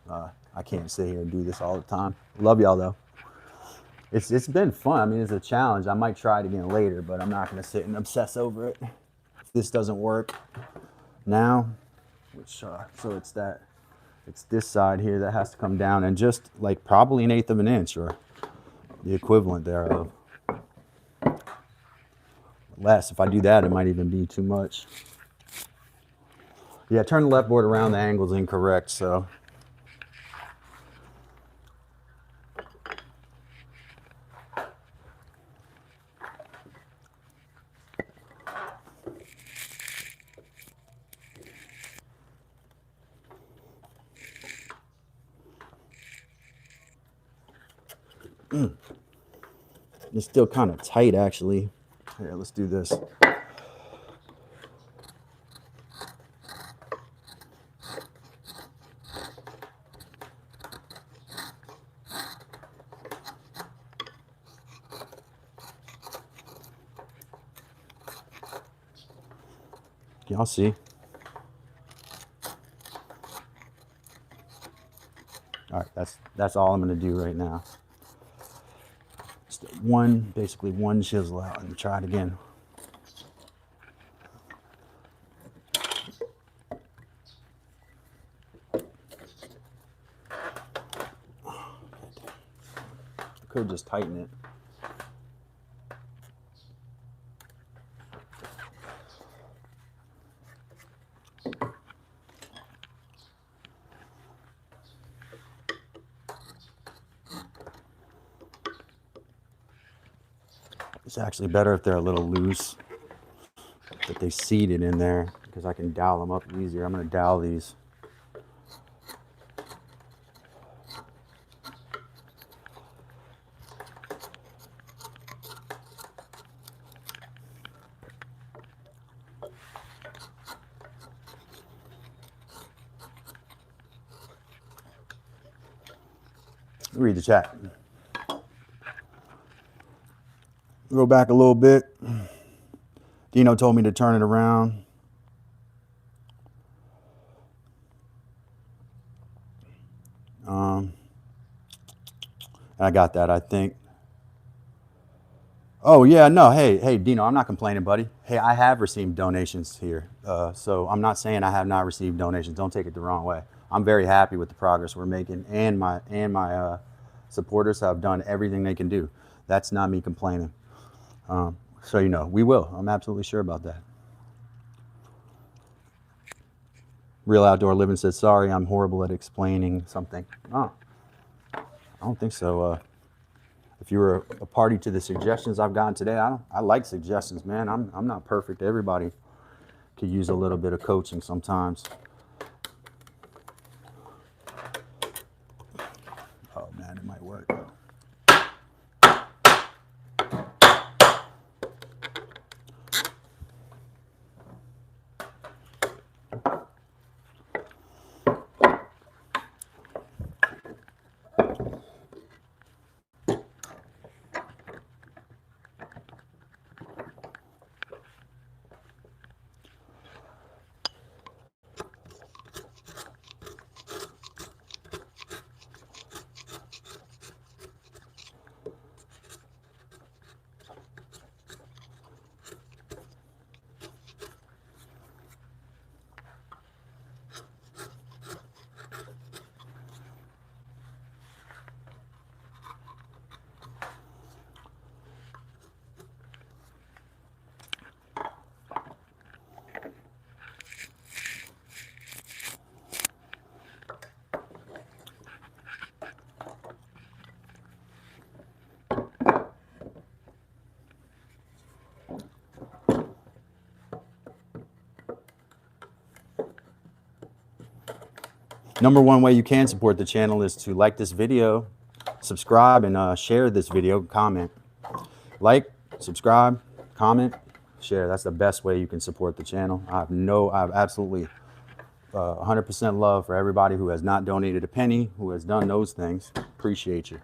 S1: I can't sit here and do this all the time. Love y'all though. It's been fun. I mean, it's a challenge. I might try it again later, but I'm not going to sit and obsess over it. If this doesn't work now, so it's this side here that has to come down, and just like probably 1/8 of an inch, or the equivalent thereof. Less. If I do that, it might even be too much. Yeah, turn the left board around. The angle's incorrect, so. It's still kind of tight, actually. Here, let's do this. Y'all see? All right, that's all I'm going to do right now. Just basically one chisel out, and try it again. Could just tighten it. It's actually better if they're a little loose, that they seat it in there, because I can dowel them up easier. I'm going to dowel these. Read the chat. Go back a little bit. Dino told me to turn it around. I got that, I think. Oh yeah, no, hey, Dino, I'm not complaining, buddy. Hey, I have received donations here, so I'm not saying I have not received donations. Don't take it the wrong way. I'm very happy with the progress we're making, and my supporters have done everything they can do. That's not me complaining. So you know, we will. I'm absolutely sure about that. Real Outdoor Living says, sorry, I'm horrible at explaining something. Oh, I don't think so. If you were a party to the suggestions I've gotten today, I like suggestions, man. I'm not perfect. Everybody could use a little bit of coaching sometimes. Oh man, it might work. Number one way you can support the channel is to like this video, subscribe, and share this video, comment. Like, subscribe, comment, share. That's the best way you can support the channel. I have absolutely 100% love for everybody who has not donated a penny, who has done those things. Appreciate you.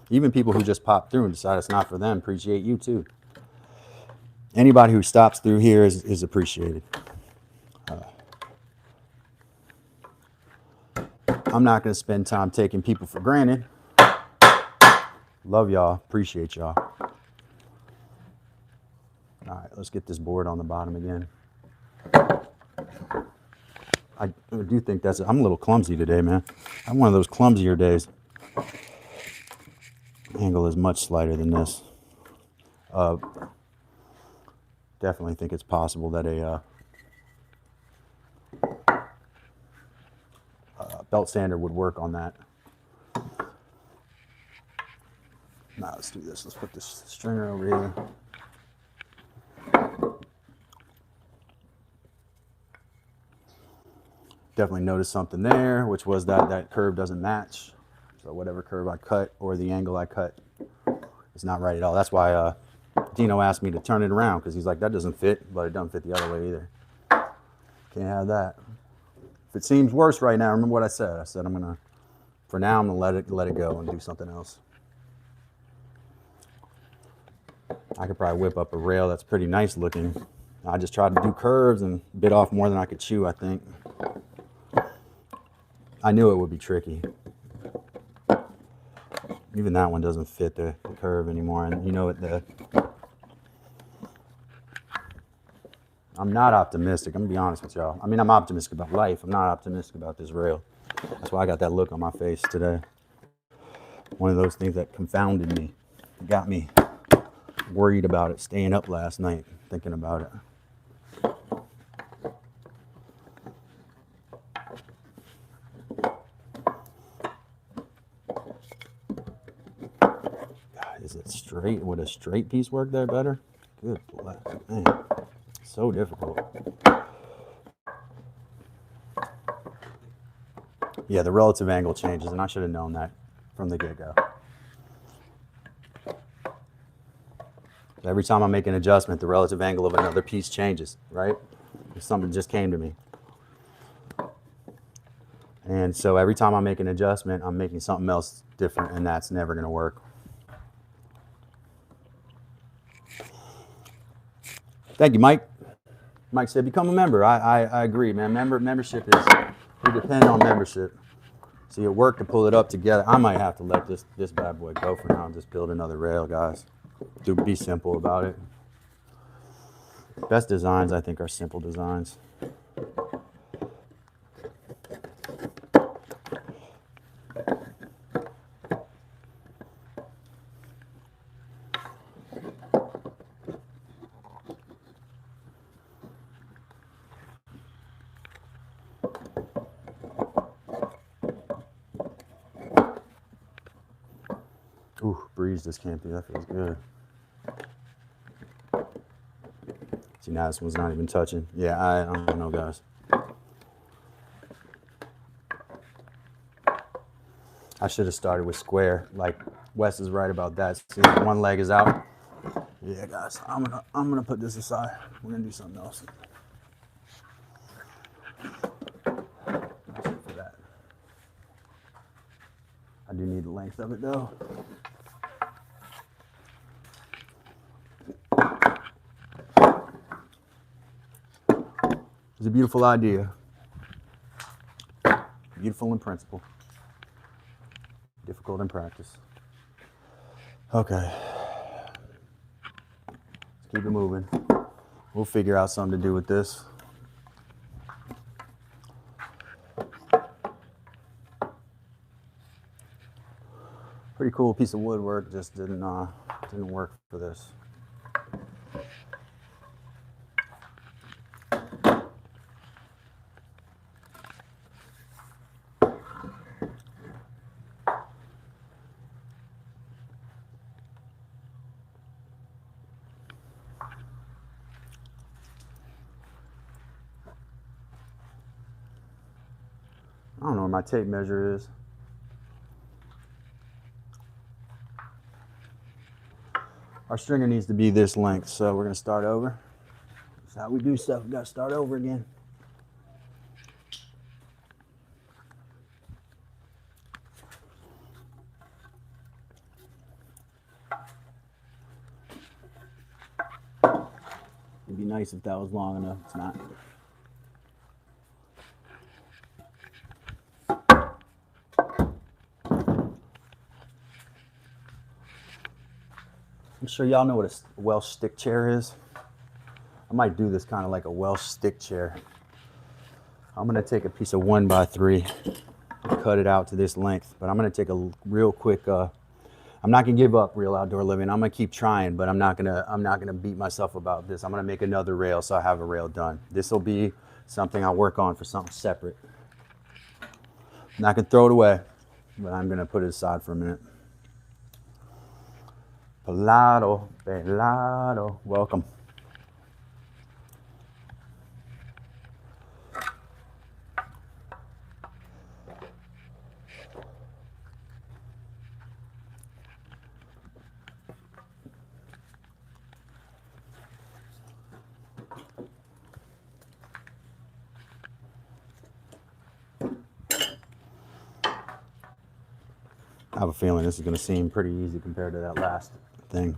S1: Even people who just popped through and decide it's not for them, appreciate you too. Anybody who stops through here is appreciated. I'm not going to spend time taking people for granted. Love y'all. Appreciate y'all. All right, let's get this board on the bottom again. I do think I'm a little clumsy today, man. I'm one of those clumsier days. Angle is much slighter than this. Definitely think it's possible that a belt sander would work on that. Now let's do this. Let's put this stringer over here. Definitely noticed something there, which was that curve doesn't match. So whatever curve I cut or the angle I cut is not right at all. That's why Dino asked me to turn it around, because he's like, that doesn't fit, but it doesn't fit the other way either. Can't have that. If it seems worse right now, remember what I said. I said for now, I'm gonna let it go and do something else. I could probably whip up a rail that's pretty nice looking. I just tried to do curves and bit off more than I could chew, I think. I knew it would be tricky. Even that one doesn't fit the curve anymore, and you know what, I'm not optimistic. I'm gonna be honest with y'all. I mean, I'm optimistic about life. I'm not optimistic about this rail. That's why I got that look on my face today. One of those things that confounded me. It got me worried about it, staying up last night thinking about it. God, is it straight? Would a straight piece work there better? Good man, so difficult. Yeah, the relative angle changes, and I should have known that from the get-go. Every time I make an adjustment, the relative angle of another piece changes, right? Something just came to me. And so every time I make an adjustment, I'm making something else different, and that's never going to work. Thank you, Mike. Mike said, become a member. I agree, man. Membership is, we depend on membership. So you work to pull it up together. I might have to let this bad boy go for now and just build another rail, guys. Be simple about it. Best designs, I think, are simple designs. Ooh, breeze just came through. That feels good. See, now this one's not even touching. Yeah, I don't know, guys. I should have started with square. Like Wes is right about that. See, one leg is out. Yeah, guys, I'm gonna put this aside. We're gonna do something else. That's it for that. I do need the length of it though. It's a beautiful idea. Beautiful in principle. Difficult in practice. Okay. Let's keep it moving. We'll figure out something to do with this. Pretty cool piece of woodwork, just didn't work for this. I don't know where my tape measure is. Our stringer needs to be this length, so we're gonna start over. That's how we do stuff. We gotta start over again. It'd be nice if that was long enough. It's not. I'm sure y'all know what a Welsh stick chair is. I might do this kind of like a Welsh stick chair. I'm gonna take a piece of 1x3 and cut it out to this length, but I'm gonna take a real quick, I'm not gonna give up real outdoor living. I'm gonna keep trying, but I'm not gonna beat myself about this. I'm gonna make another rail so I have a rail done. This will be something I work on for something separate. I'm not gonna throw it away, but I'm gonna put it aside for a minute. Pelado, pelado, welcome. I have a feeling this is going to seem pretty easy compared to that last thing.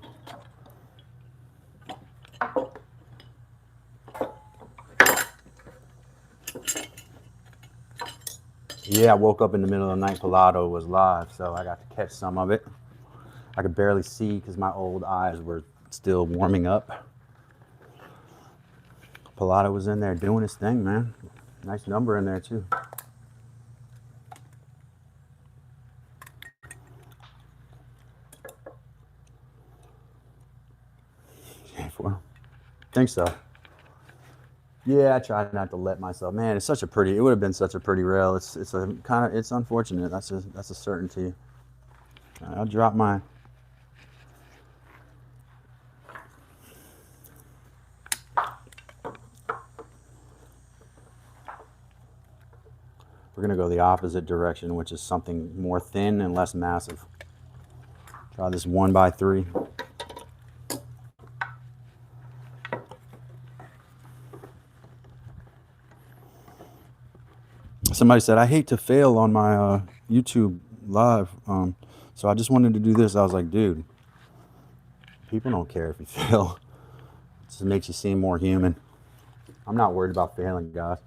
S1: Yeah, I woke up in the middle of the night. Pelado was live, so I got to catch some of it. I could barely see because my old eyes were still warming up. Pelado was in there doing his thing, man. Nice number in there, too. Think so. Yeah, I tried not to let myself. Man, it's such a pretty. It would have been such a pretty rail. It's a kind of. It's unfortunate. That's a certainty. I'll drop my. We're gonna go the opposite direction, which is something more thin and less massive. Try this 1x3. Somebody said, I hate to fail on my YouTube live, so I just wanted to do this. I was like, dude, people don't care if you fail. Just makes you seem more human. I'm not worried about failing, guys.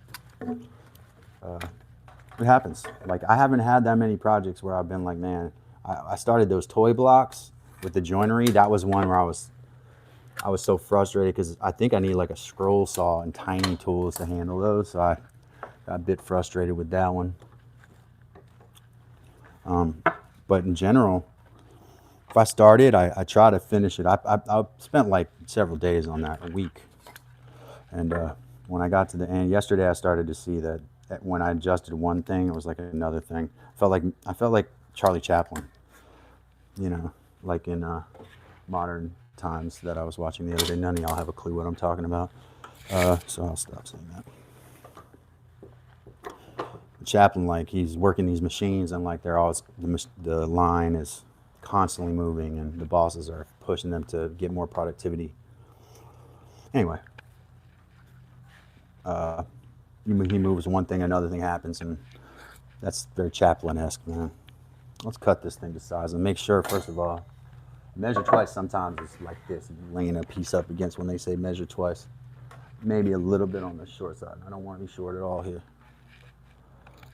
S1: It happens. Like, I haven't had that many projects where I've been like, man, I started those toy blocks with the joinery. That was one where I was so frustrated because I think I need like a scroll saw and tiny tools to handle those. So I got a bit frustrated with that one. But in general, if I started, I try to finish it. I spent like several days on that, a week. And when I got to the end, yesterday I started to see that when I adjusted one thing, it was like another thing. I felt like Charlie Chaplin, you know, like in Modern Times that I was watching the other day. None of y'all have a clue what I'm talking about. So I'll stop saying that. Chaplin, like, he's working these machines and like they're always, the line is constantly moving and the bosses are pushing them to get more productivity. Anyway, he moves one thing, another thing happens, and that's very Chaplin-esque, man. Let's cut this thing to size and make sure, first of all, measure twice sometimes is like this, laying a piece up against when they say measure twice. Maybe a little bit on the short side. I don't want to be short at all here.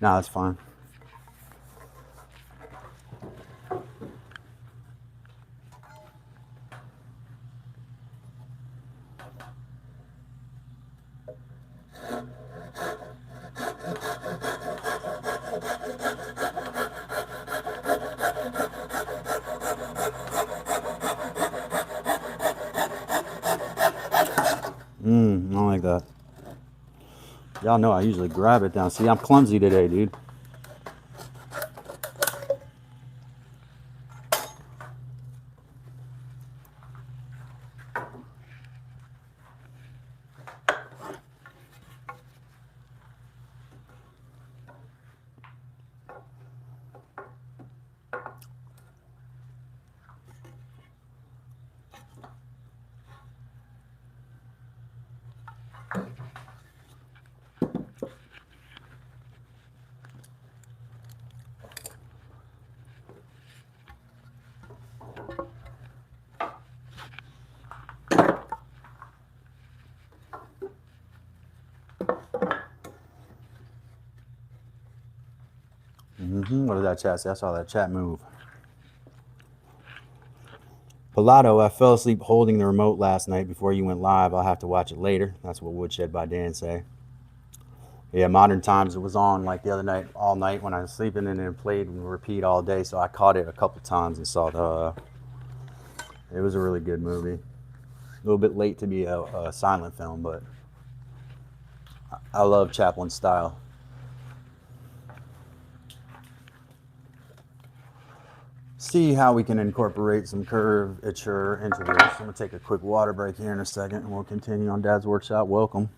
S1: No, that's fine. I don't like that. Y'all know I usually grab it down. See, I'm clumsy today, dude. What did that chat say? I saw that chat move. Pilato, I fell asleep holding the remote last night before you went live. I'll have to watch it later. That's what Woodshed by Dan say. Yeah, Modern Times, it was on like the other night, all night when I was sleeping, and it played and repeat all day. So I caught it a couple times and saw it was a really good movie. A little bit late to be a silent film, but I love Chaplin's style. See how we can incorporate some curvature into this. I'm gonna take a quick water break here in a second and we'll continue on Dad's Workshop. Welcome.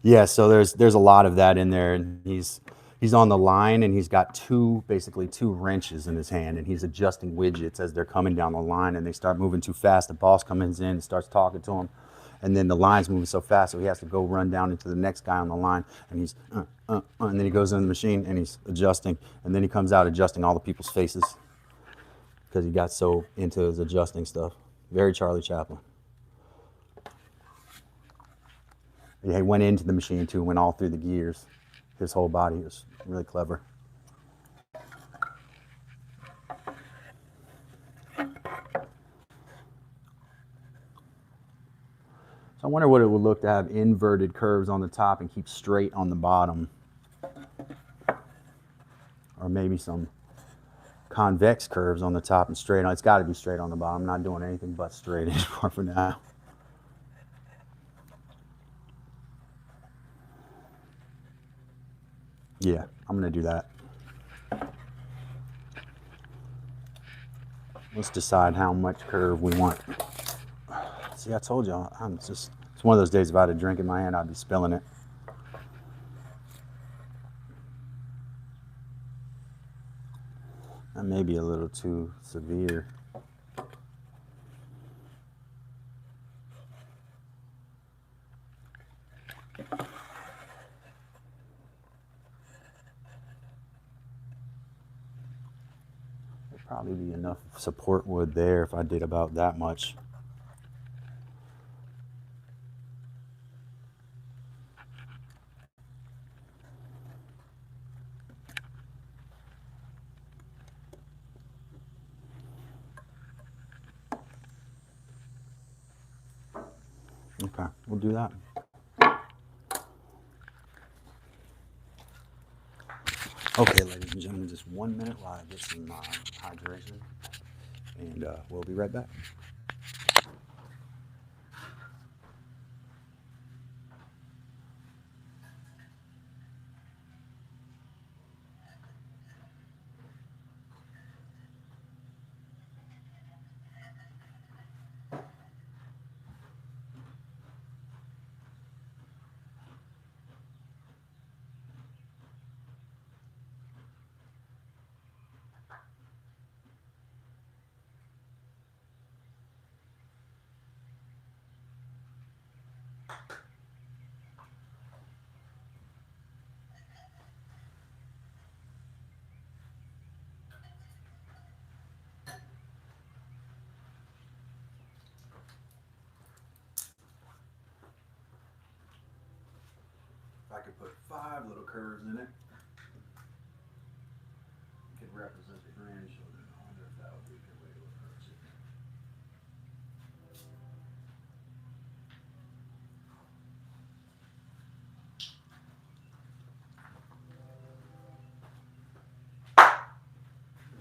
S1: Yeah, so there's a lot of that in there, and he's on the line and he's got basically two wrenches in his hand, and he's adjusting widgets as they're coming down the line and they start moving too fast. The boss comes in and starts talking to him, and then the line's moving so fast so he has to go run down into the next guy on the line, and he's and then he goes in the machine and he's adjusting, and then he comes out adjusting all the people's faces because he got so into his adjusting stuff. Very Charlie Chaplin. Yeah, he went into the machine too, went all through the gears. His whole body was really clever. So I wonder what it would look to have inverted curves on the top and keep straight on the bottom. Or maybe some convex curves on the top and straight on. It's got to be straight on the bottom. I'm not doing anything but straight anymore for now. Yeah, I'm going to do that. Let's decide how much curve we want. See, I told y'all, it's one of those days if I had a drink in my hand, I'd be spilling it. That may be a little too severe. Probably be enough support wood there if I did about that much. Okay, we'll do that. Okay, ladies and gentlemen, just 1 minute while I get some hydration, and we'll be right back. If I could put 5 little curves in it, it could represent the grandchildren. I wonder if that would be a good way to approach it.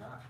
S1: Right.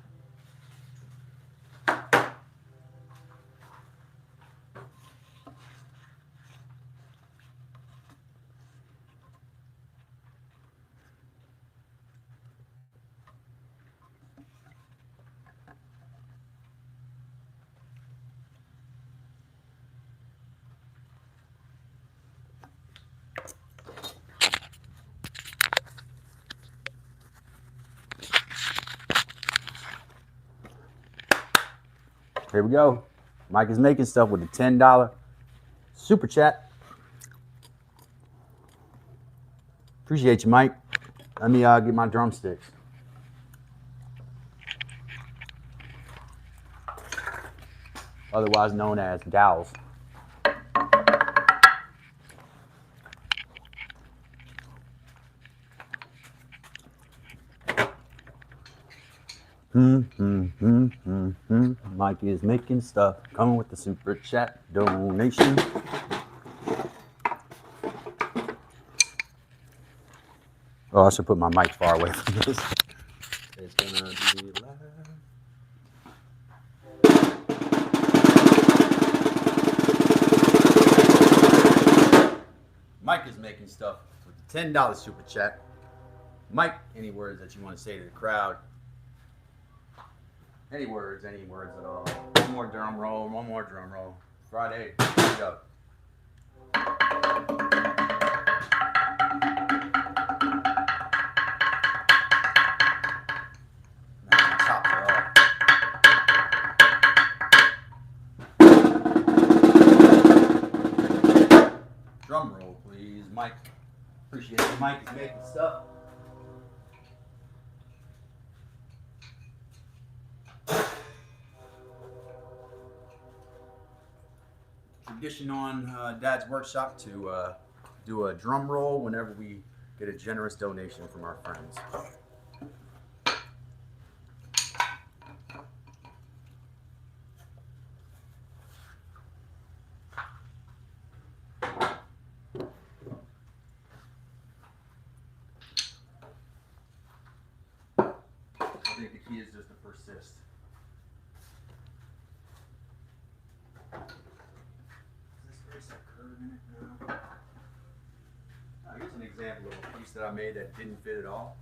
S1: Here we go. Mike is making stuff with the $10 super chat. Appreciate you, Mike. Let me get my drumsticks. Otherwise known as dowels. Mike is making stuff, coming with the super chat donation. Oh, I should put my mic far away from this. It's gonna be loud. Mike is making stuff with the $10 super chat. Mike, any words that you want to say to the crowd? Any words at all. One more drum roll. Friday, here we go. Drum roll, please, Mike. Appreciate it. Mike is making stuff. Tradition on Dad's Workshop to do a drum roll whenever we get a generous donation from our friends. I think the key is just to persist. Here's an example of a piece that I made that didn't fit at all.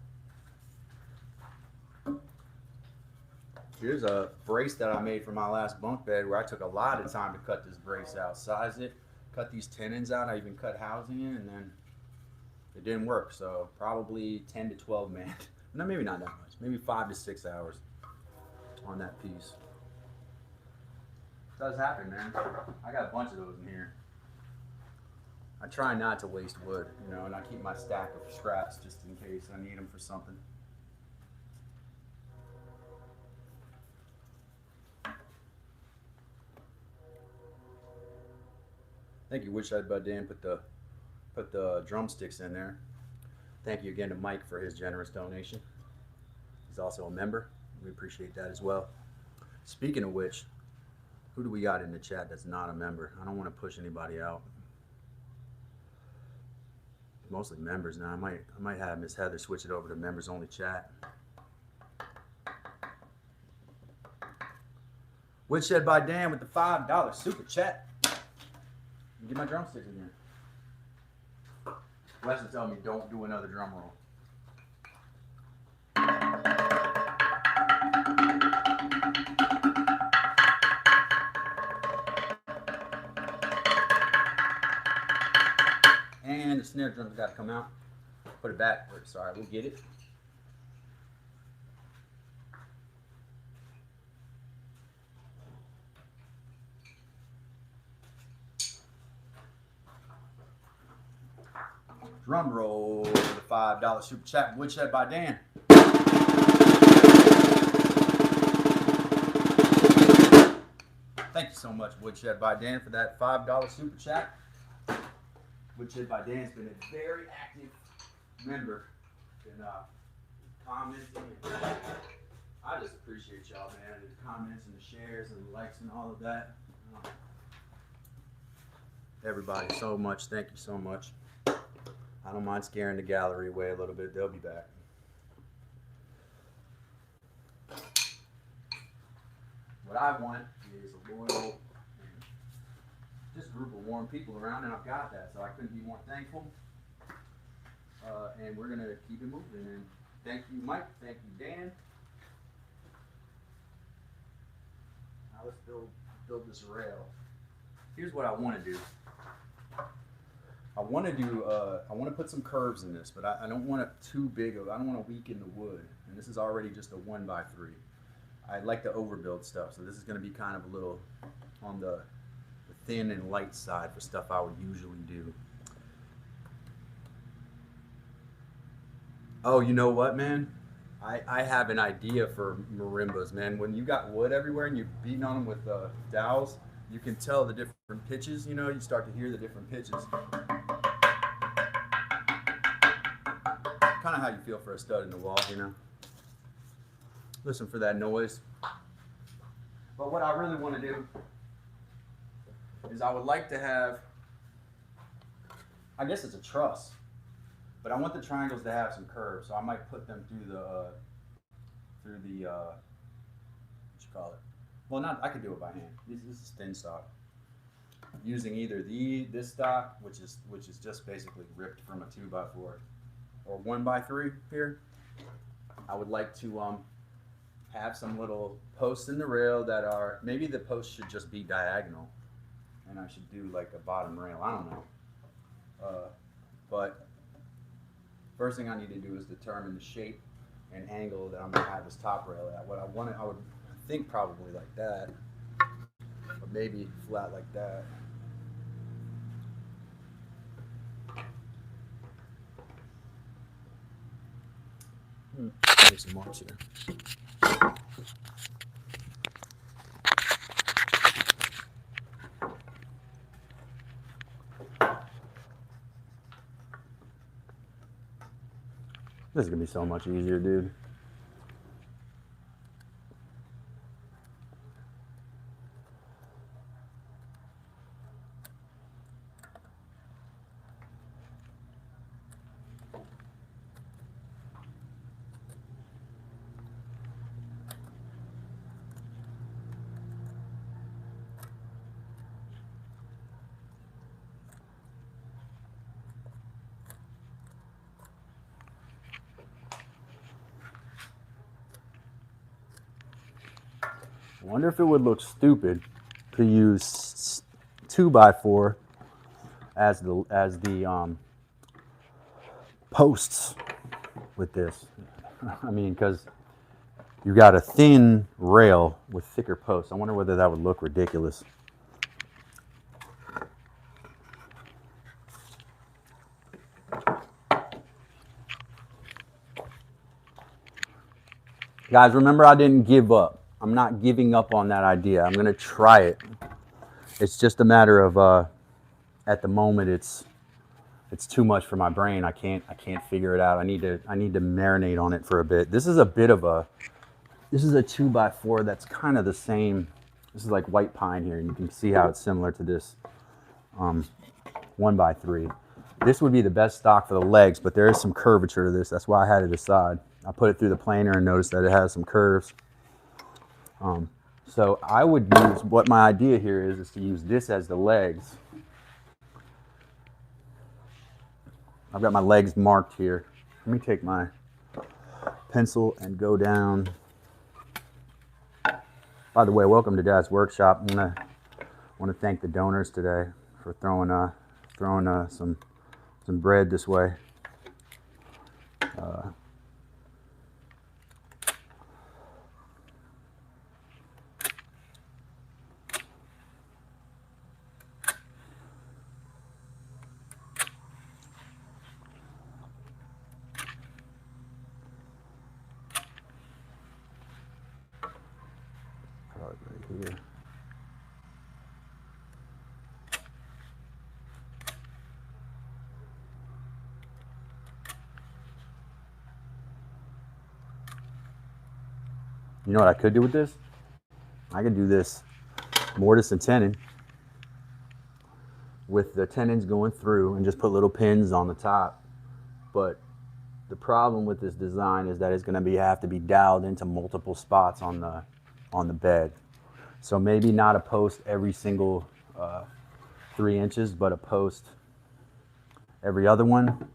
S1: Here's a brace that I made for my last bunk bed where I took a lot of time to cut this brace out, size it, cut these tenons out. I even cut housing in, and then it didn't work. So probably 10 to 12 man. No, maybe not that much. Maybe 5 to 6 hours on that piece. It does happen, man. I got a bunch of those in here. I try not to waste wood, you know, and I keep my stack of scraps just in case I need them for something. Thank you, Woodshed by Dan. Put the drumsticks in there. Thank you again to Mike for his generous donation. He's also a member. We appreciate that as well. Speaking of which, who do we got in the chat that's not a member? I don't want to push anybody out. Mostly members now. I might have Miss Heather switch it over to members only chat. Woodshed by Dan with the $5 super chat. Get my drumsticks again. Wesley telling me don't do another drum roll. And the snare drum's got to come out. Put it back. Sorry, we'll get it. Drum roll, the $5 super chat. Woodshed by Dan. Thank you so much, Woodshed by Dan, for that $5 super chat. Woodshed by Dan's been a very active member in commenting. And I just appreciate y'all, man. The comments and the shares and the likes and all of that. Everybody, so much. Thank you so much. I don't mind scaring the gallery away a little bit. They'll be back. What I want is a loyal, just group of warm people around, and I've got that, so I couldn't be more thankful. And we're going to keep it moving. And thank you, Mike. Thank you, Dan. Now let's build this rail. Here's what I want to do. I want to put some curves in this, but I don't want it too big. I don't want to weaken the wood. And this is already just a 1x3. I like to overbuild stuff, so this is going to be kind of a little on the thin and light side for stuff I would usually do. Oh, you know what, man? I have an idea for marimbas, man. When you got wood everywhere and you're beating on them with dowels, you can tell the different pitches. You know, you start to hear the different pitches. Kind of how you feel for a stud in the wall, you know. Listen for that noise. But what I really want to do is I would like to have, I guess it's a truss, but I want the triangles to have some curves, so I might put them through the what you call it? Well, not, I could do it by hand. This is thin stock. Using either this stock, which is just basically ripped from a 2x4, or 1x3 here. I would like to have some little posts in the rail that are, maybe the posts should just be diagonal, and I should do like a bottom rail. I don't know. But first thing I need to do is determine the shape and angle that I'm gonna have this top rail at. What I would think probably like that, or maybe flat like that. Make some marks here. This is gonna be so much easier, dude. I wonder if it would look stupid to use 2x4 as the posts with this. I mean, because you got a thin rail with thicker posts. I wonder whether that would look ridiculous. Guys, remember, I didn't give up. I'm not giving up on that idea. I'm going to try it. It's just a matter of at the moment it's too much for my brain. I can't figure it out. I need to marinate on it for a bit. This is a bit of a, this is a 2x4 that's kind of the same. This is like white pine here, and you can see how it's similar to this 1x3. This would be the best stock for the legs, but there is some curvature to this. That's why I had it aside. I put it through the planer and noticed that it has some curves. So I would use, what my idea here is to use this as the legs. I've got my legs marked here. Let me take my pencil and go down. By the way, welcome to Dad's Workshop. I want to thank the donors today for throwing some bread this way. Right here. You know what I could do with this? I could do this mortise and tenon with the tenons going through and just put little pins on the top. But the problem with this design is that it's going to have to be doweled into multiple spots on the bed. So maybe not a post every single 3 inches, but a post every other one.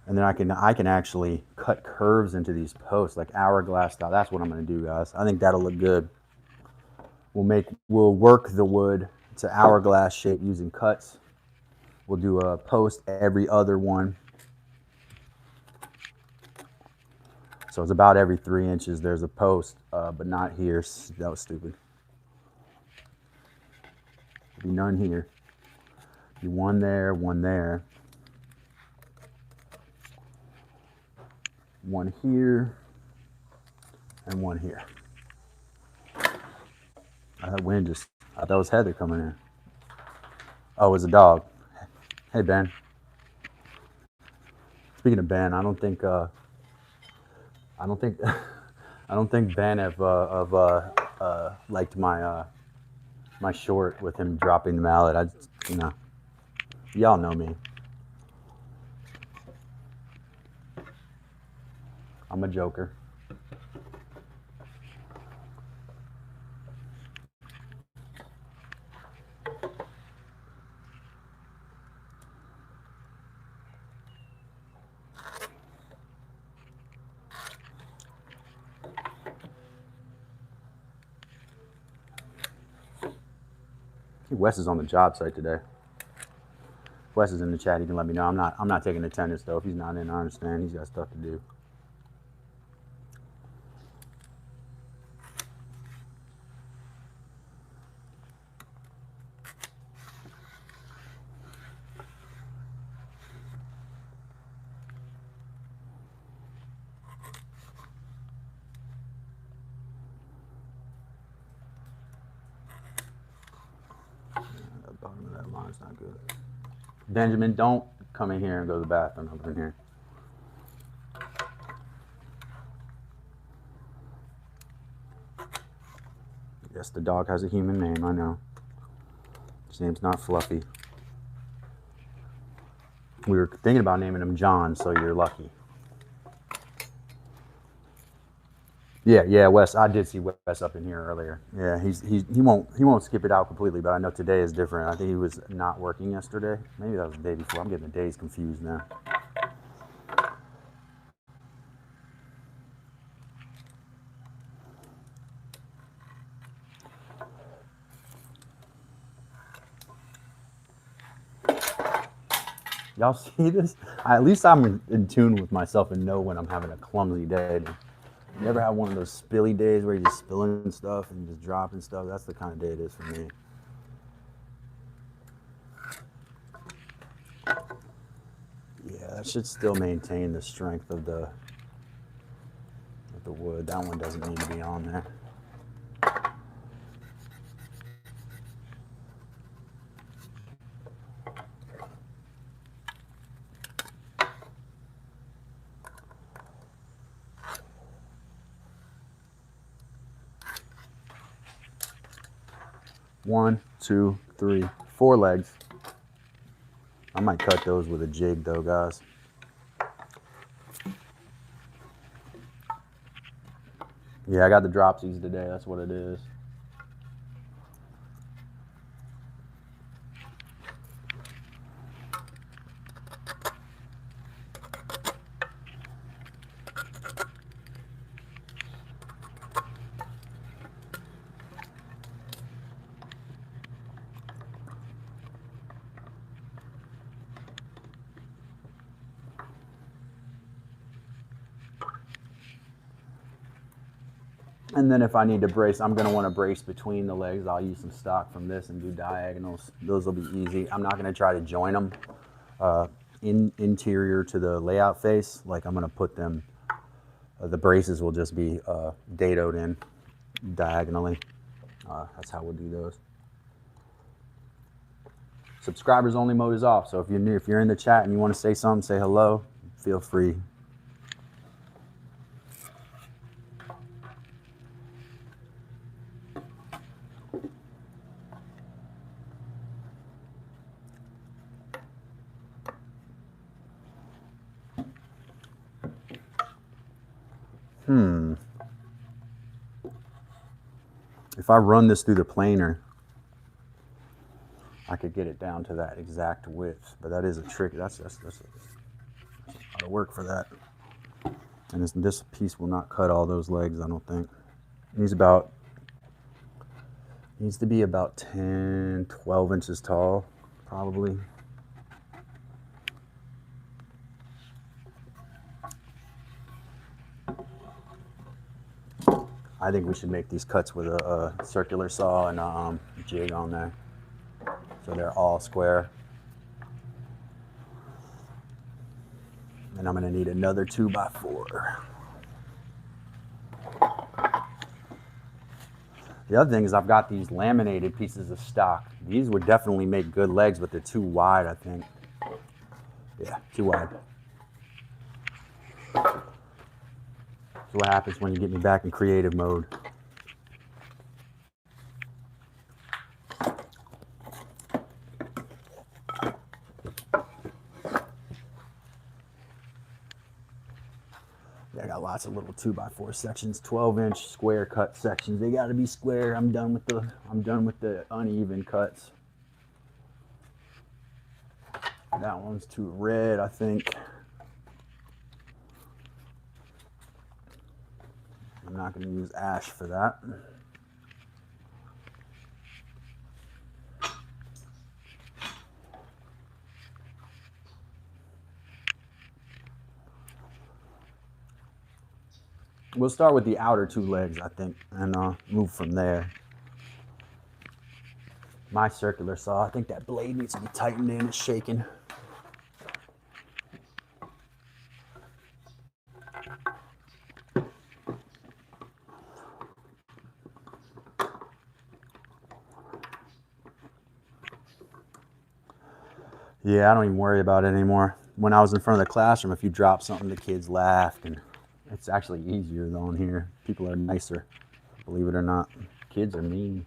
S1: And then I can actually cut curves into these posts, like hourglass style. That's what I'm going to do, guys. I think that'll look good. We'll work the wood to hourglass shape using cuts. We'll do a post every other one. So it's about every 3 inches there's a post, but not here. That was stupid. Be none here. Be one there, one there. One here, and one here. That wind just, I thought it was Heather coming in. Oh, it was a dog. Hey, Ben. Speaking of Ben, I don't think Ben have liked my short with him dropping the mallet. Y'all know me. I'm a joker. Wes is on the job site today. Wes is in the chat. He can let me know. I'm not taking attendance though. If he's not in, I understand. He's got stuff to do. The bottom of that line's not good. Benjamin, don't come in here and go to the bathroom over in here. Yes, the dog has a human name, I know. His name's not Fluffy. We were thinking about naming him John, so you're lucky. Yeah, Wes. I did see Wes up in here earlier. Yeah, he won't skip it out completely, but I know today is different. I think he was not working yesterday. Maybe that was the day before. I'm getting the days confused now. Y'all see this? At least I'm in tune with myself and know when I'm having a clumsy day. You ever have one of those spilly days where you're just spilling stuff and just dropping stuff? That's the kind of day it is for me. Yeah, that should still maintain the strength of the wood. That one doesn't need to be on there. 1, 2, 3, 4 legs. I might cut those with a jig though, guys. Yeah, I got the dropsies today. That's what it is. And then if I need to brace, I'm going to want to brace between the legs. I'll use some stock from this and do diagonals. Those will be easy. I'm not going to try to join them interior to the layout face. Like I'm going to put them, the braces will just be dadoed in diagonally. That's how we'll do those. Subscribers only mode is off. So if you're new, if you're in the chat and you want to say something, say hello, feel free. If I run this through the planer, I could get it down to that exact width, but that is a trick. That's a lot of work for that. And this piece will not cut all those legs, I don't think. It needs to be about 10, 12 inches tall, probably. I think we should make these cuts with a circular saw and a jig on there, so they're all square. And I'm going to need another 2x4. The other thing is I've got these laminated pieces of stock. These would definitely make good legs, but they're too wide, I think. Yeah, too wide. That's what happens when you get me back in creative mode. I got lots of little 2x4 sections, 12-inch square cut sections. They got to be square. I'm done with the uneven cuts. That one's too red, I think. I'm not going to use ash for that. We'll start with the outer 2 legs, I think, and move from there. My circular saw, I think that blade needs to be tightened in. It's shaking. Yeah, I don't even worry about it anymore. When I was in front of the classroom, if you drop something, the kids laughed, and it's actually easier though in here. People are nicer, believe it or not. Kids are mean.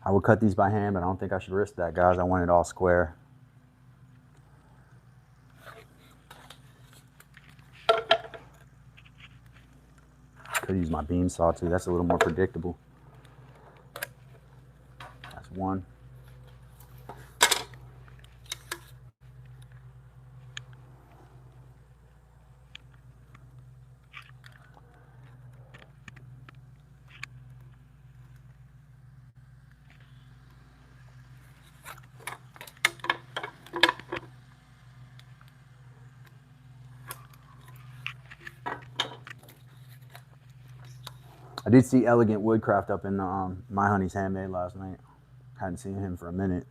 S1: I would cut these by hand, but I don't think I should risk that, guys. I want it all square. Could use my beam saw too. That's a little more predictable. That's one. I did see Elegant Woodcraft up in My Honey's Handmade last night. Hadn't seen him for a minute.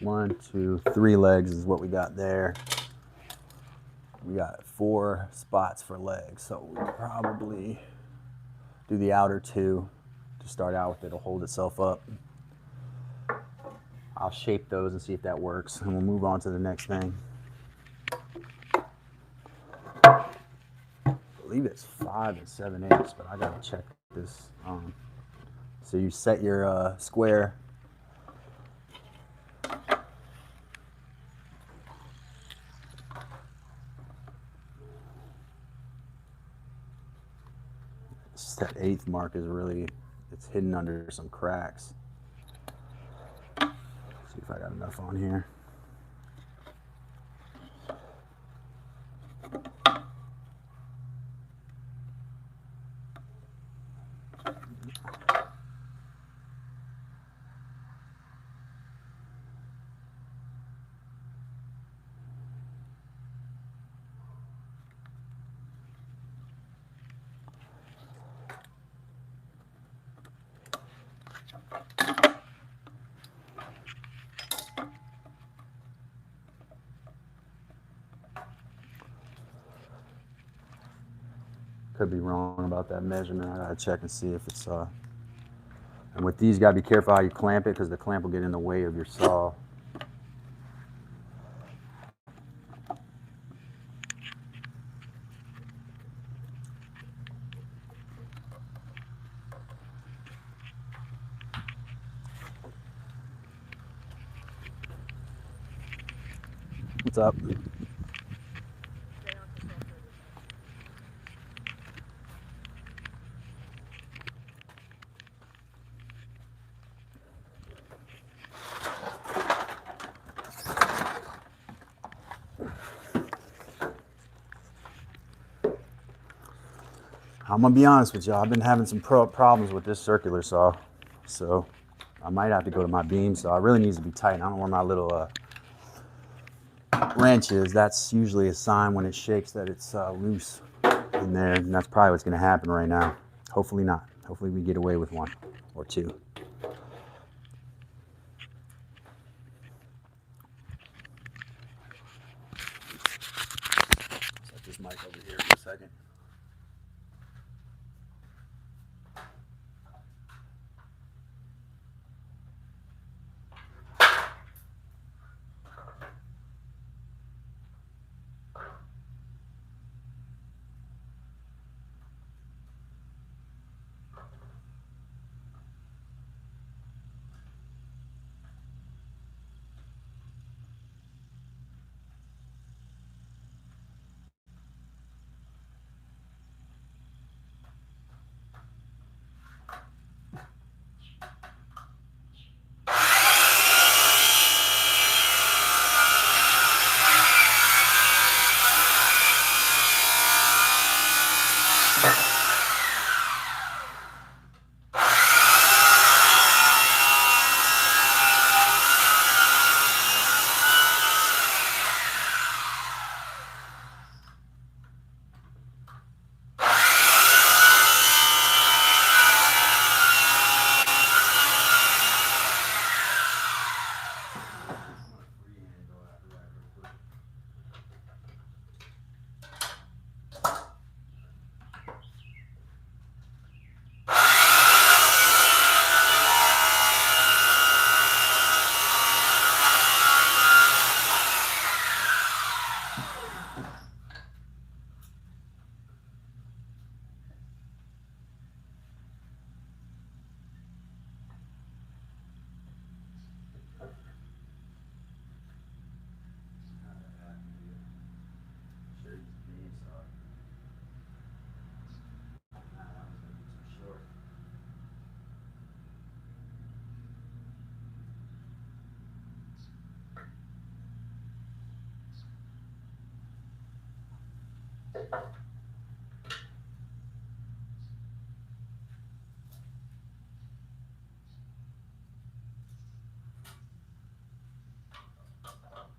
S1: 1, 2, 3 legs is what we got there. We got 4 spots for legs, so we'll probably do the outer 2 to start out with. It'll hold itself up. I'll shape those and see if that works, and we'll move on to the next thing. I believe it's 5 7/8, but I gotta check this. So you set your square. That 1/8 mark is really, it's hidden under some cracks. See if I got enough on here. Could be wrong about that measurement. I gotta check and see if it's and with these, you gotta be careful how you clamp it, because the clamp will get in the way of your saw. What's up? I'm gonna be honest with y'all. I've been having some problems with this circular saw, so I might have to go to my beam saw. It really needs to be tight. I don't know where my little wrench is. That's usually a sign when it shakes that it's loose in there, and that's probably what's gonna happen right now. Hopefully not. Hopefully we get away with 1 or 2. Set this mic over here for a second.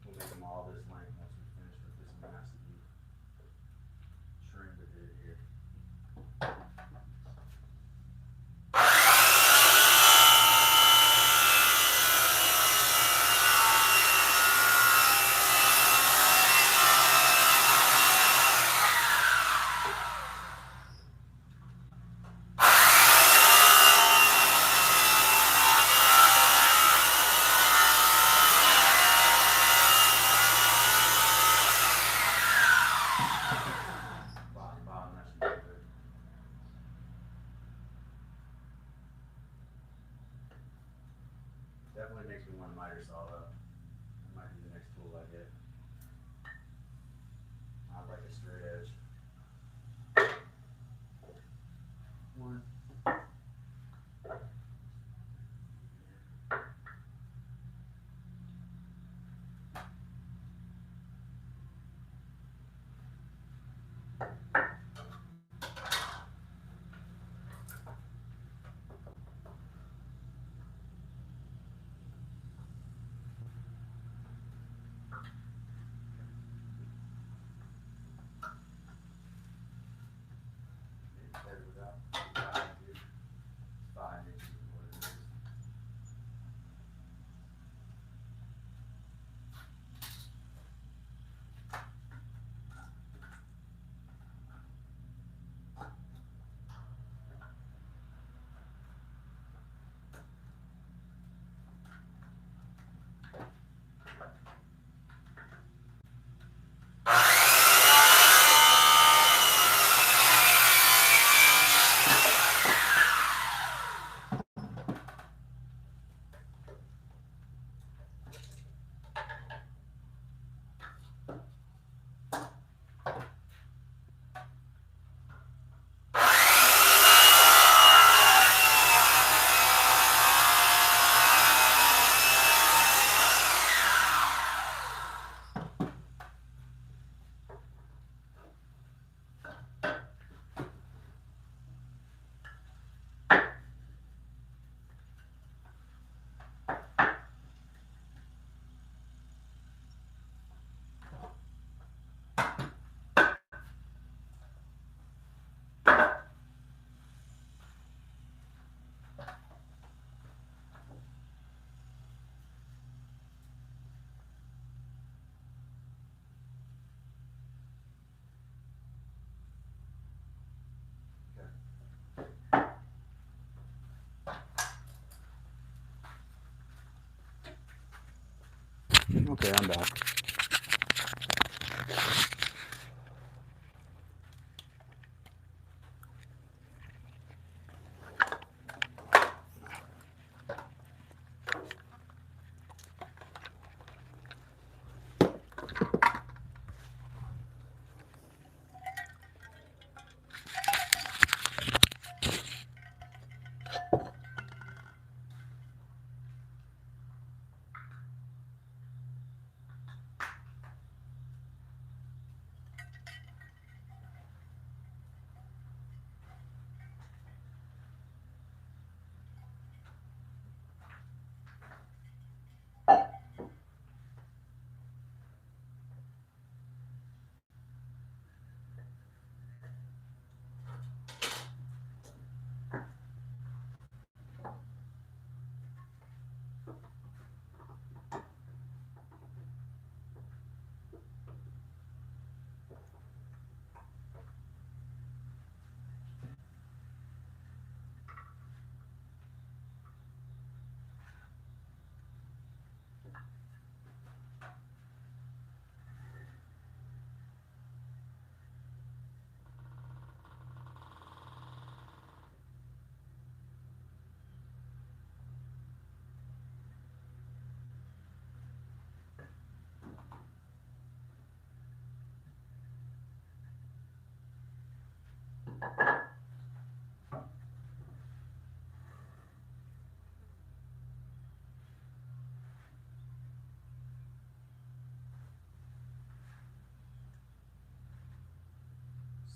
S1: We'll make them all this length once we finish with this massive trim to do here. miter saw up. That might be the next tool I get. I'd like a straight edge. One. Okay, I'm back.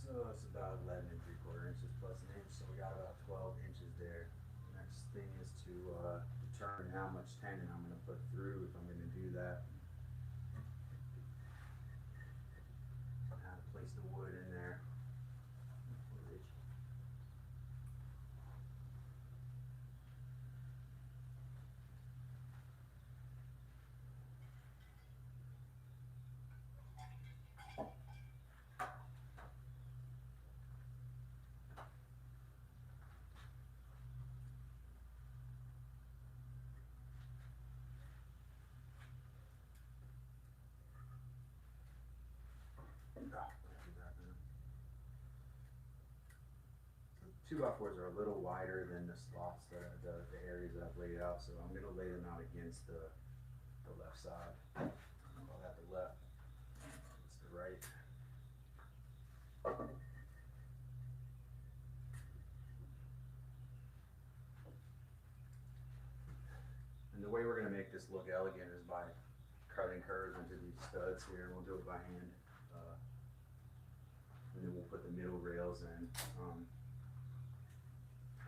S1: So it's about 11 3/4 inches plus an inch, so we got about 12 inches there. Next thing is to determine how much tenon I'm going to put through if I'm going to do that. How to place the wood in there. Two by fours are a little wider than the slots, the areas that I've laid out, so I'm going to lay them out against the the left side. Call that the left. It's the right. And the way we're going to make this look elegant is by cutting curves into these studs here. We'll do it by hand. And then we'll put the middle rails in.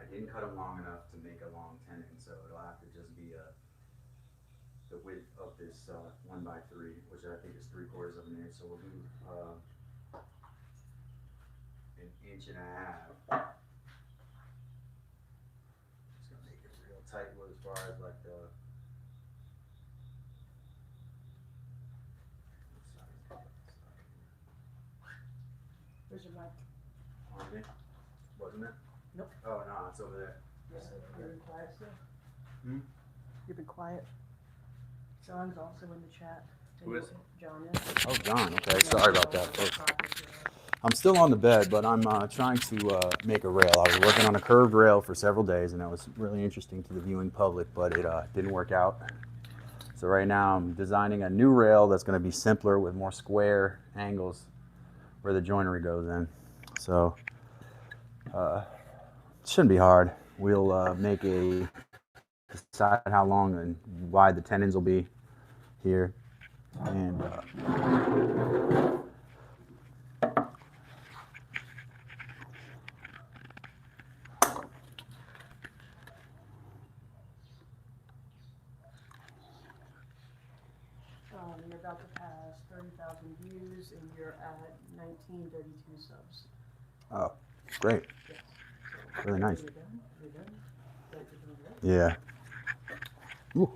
S1: I didn't cut them long enough to make a long tenon, so it'll have to just be the width of this 1x3, which I think is 3/4 of an inch. So we'll do 1.5 inches. Just gonna make it real tight as far as like the.
S2: Where's your mic?
S1: On me? Wasn't it?
S2: Nope.
S1: Oh no, it's over there.
S2: Yeah, you've been quiet still?
S1: Hmm?
S2: You've been quiet. John's also in the chat.
S1: Who is it?
S2: John is.
S1: Oh, John. Okay, sorry about that, folks. I'm still on the bed, but I'm trying to make a rail. I was working on a curved rail for several days, and that was really interesting to the viewing public, but it didn't work out. So right now I'm designing a new rail that's going to be simpler with more square angles where the joinery goes in. So it shouldn't be hard. We'll decide how long and wide the tenons will be here, and
S2: you're about to pass 30,000 views, and you're at 1932 subs.
S1: oh, great.
S2: Yes.
S1: Really nice.
S2: You're done? You're done? Like you're doing good?
S1: Yeah. Ooh.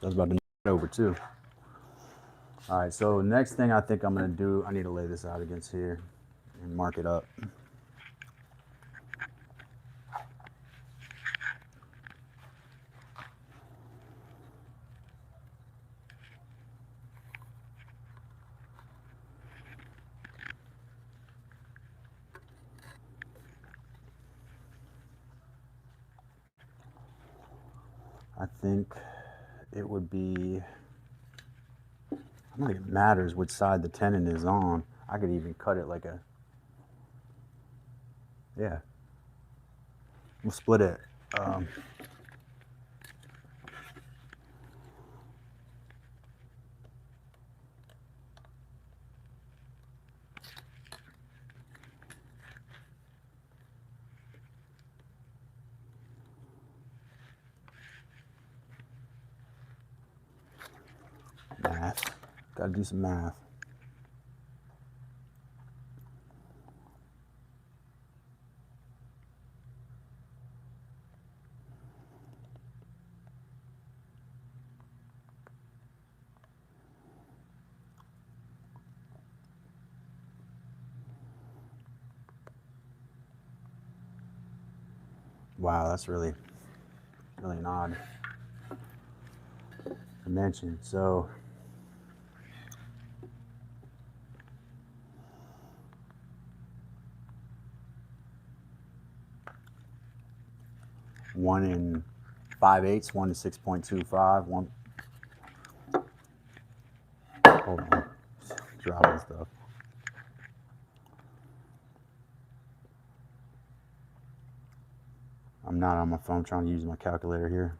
S1: I was about to over too. All right, so next thing I think I'm gonna do, I need to lay this out against here and mark it up. I think it would be, I don't think it matters which side the tenon is on. I could even cut it like a, yeah. We'll split it. Math. Gotta do some math. Wow, that's really an odd dimension. So one and 5/8, 1 and 6.25, one. Hold on, dropping stuff. I'm not on my phone, I'm trying to use my calculator here.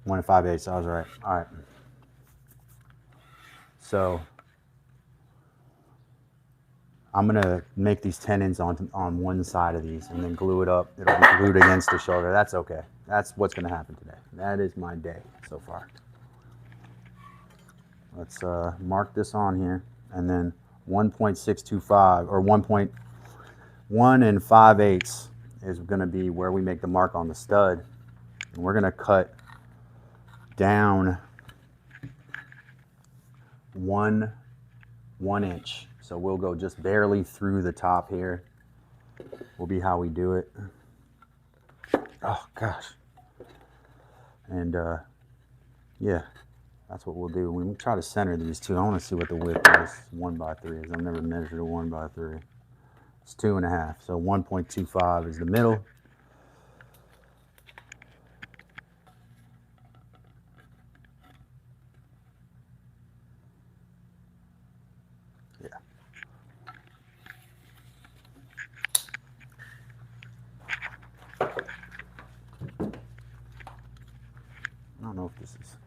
S1: One and 5/8, I was right. All right. So I'm gonna make these tenons on one side of these and then glue it up. It'll be glued against the shoulder. That's okay. That's what's gonna happen today. That is my day so far. Let's mark this on here, and then 1.625 or 1.1 and 5/8 is gonna be where we make the mark on the stud. And we're gonna cut down one inch. So we'll go just barely through the top here. Will be how we do it. Oh gosh. And yeah, That's what we'll do. We'll try to center these two. I want to see what the width is. 1 by 3 is. I've never measured a 1 by 3. It's 2.5. So 1.25 is the middle. Yeah. I don't know if this is.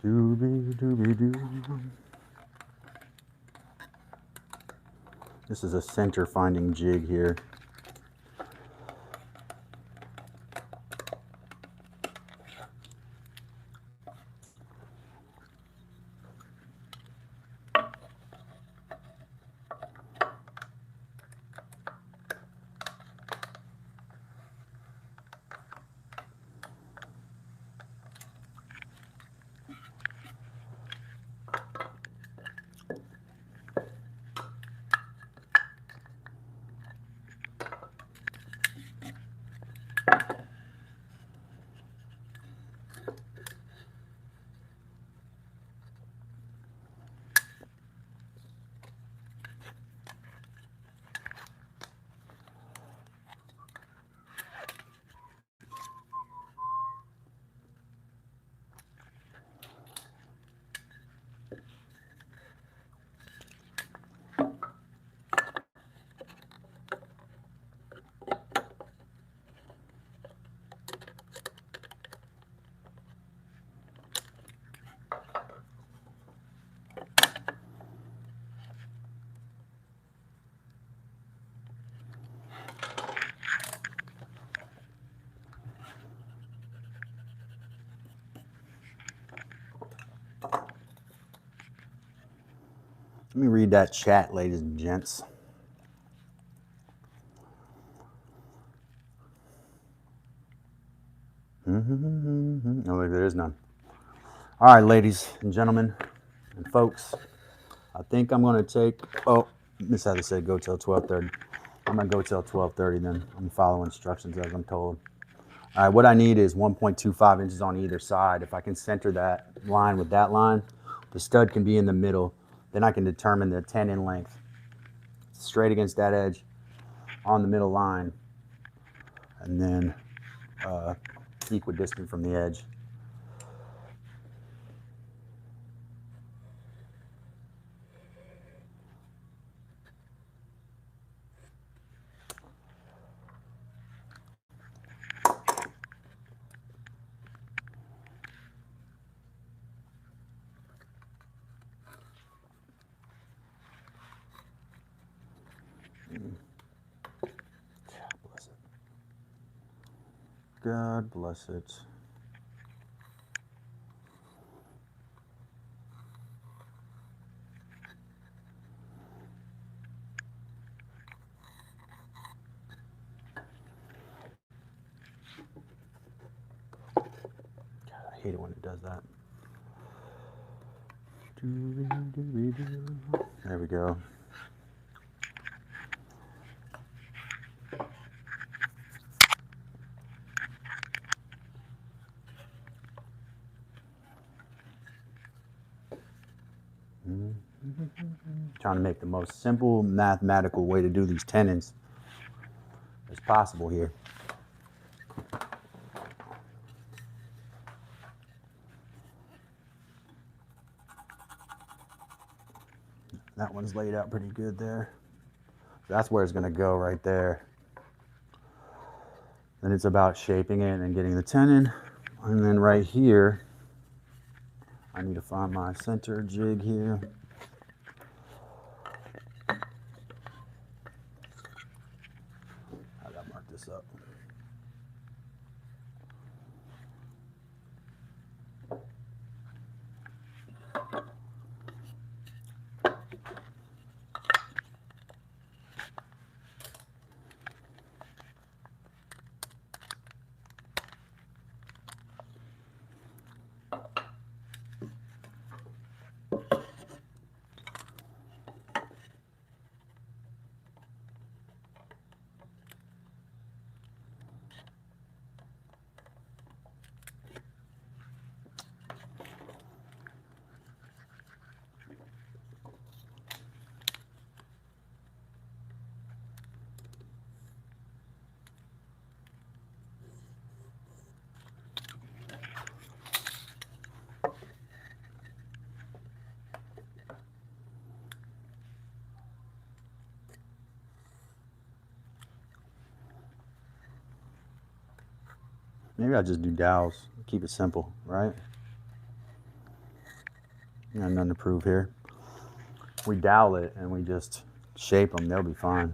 S1: Doo-be-doo-be-doo. This is a center finding jig here. Let me read that chat, ladies and gents. No, there is none. All right, ladies and gentlemen and folks, I think I'm going to take, oh, Miss Heather said go till 12:30. I'm going to go till 12:30 then. I'm following instructions as I'm told. All right, what I need is 1.25 inches on either side. If I can center that line with that line, the stud can be in the middle. Then I can determine the tenon length straight against that edge on the middle line, and then equidistant from the edge. God bless it. God, I hate it when it does that. There we go. Trying to make the most simple mathematical way to do these tenons as possible here. That one's laid out pretty good there. That's where it's going to go right there. Then it's about shaping it and getting the tenon. And then right here, I need to find my center jig here. I gotta mark this up. Maybe I'll just do dowels. Keep it simple, right? Got nothing to prove here. We dowel it and we just shape them. They'll be fine.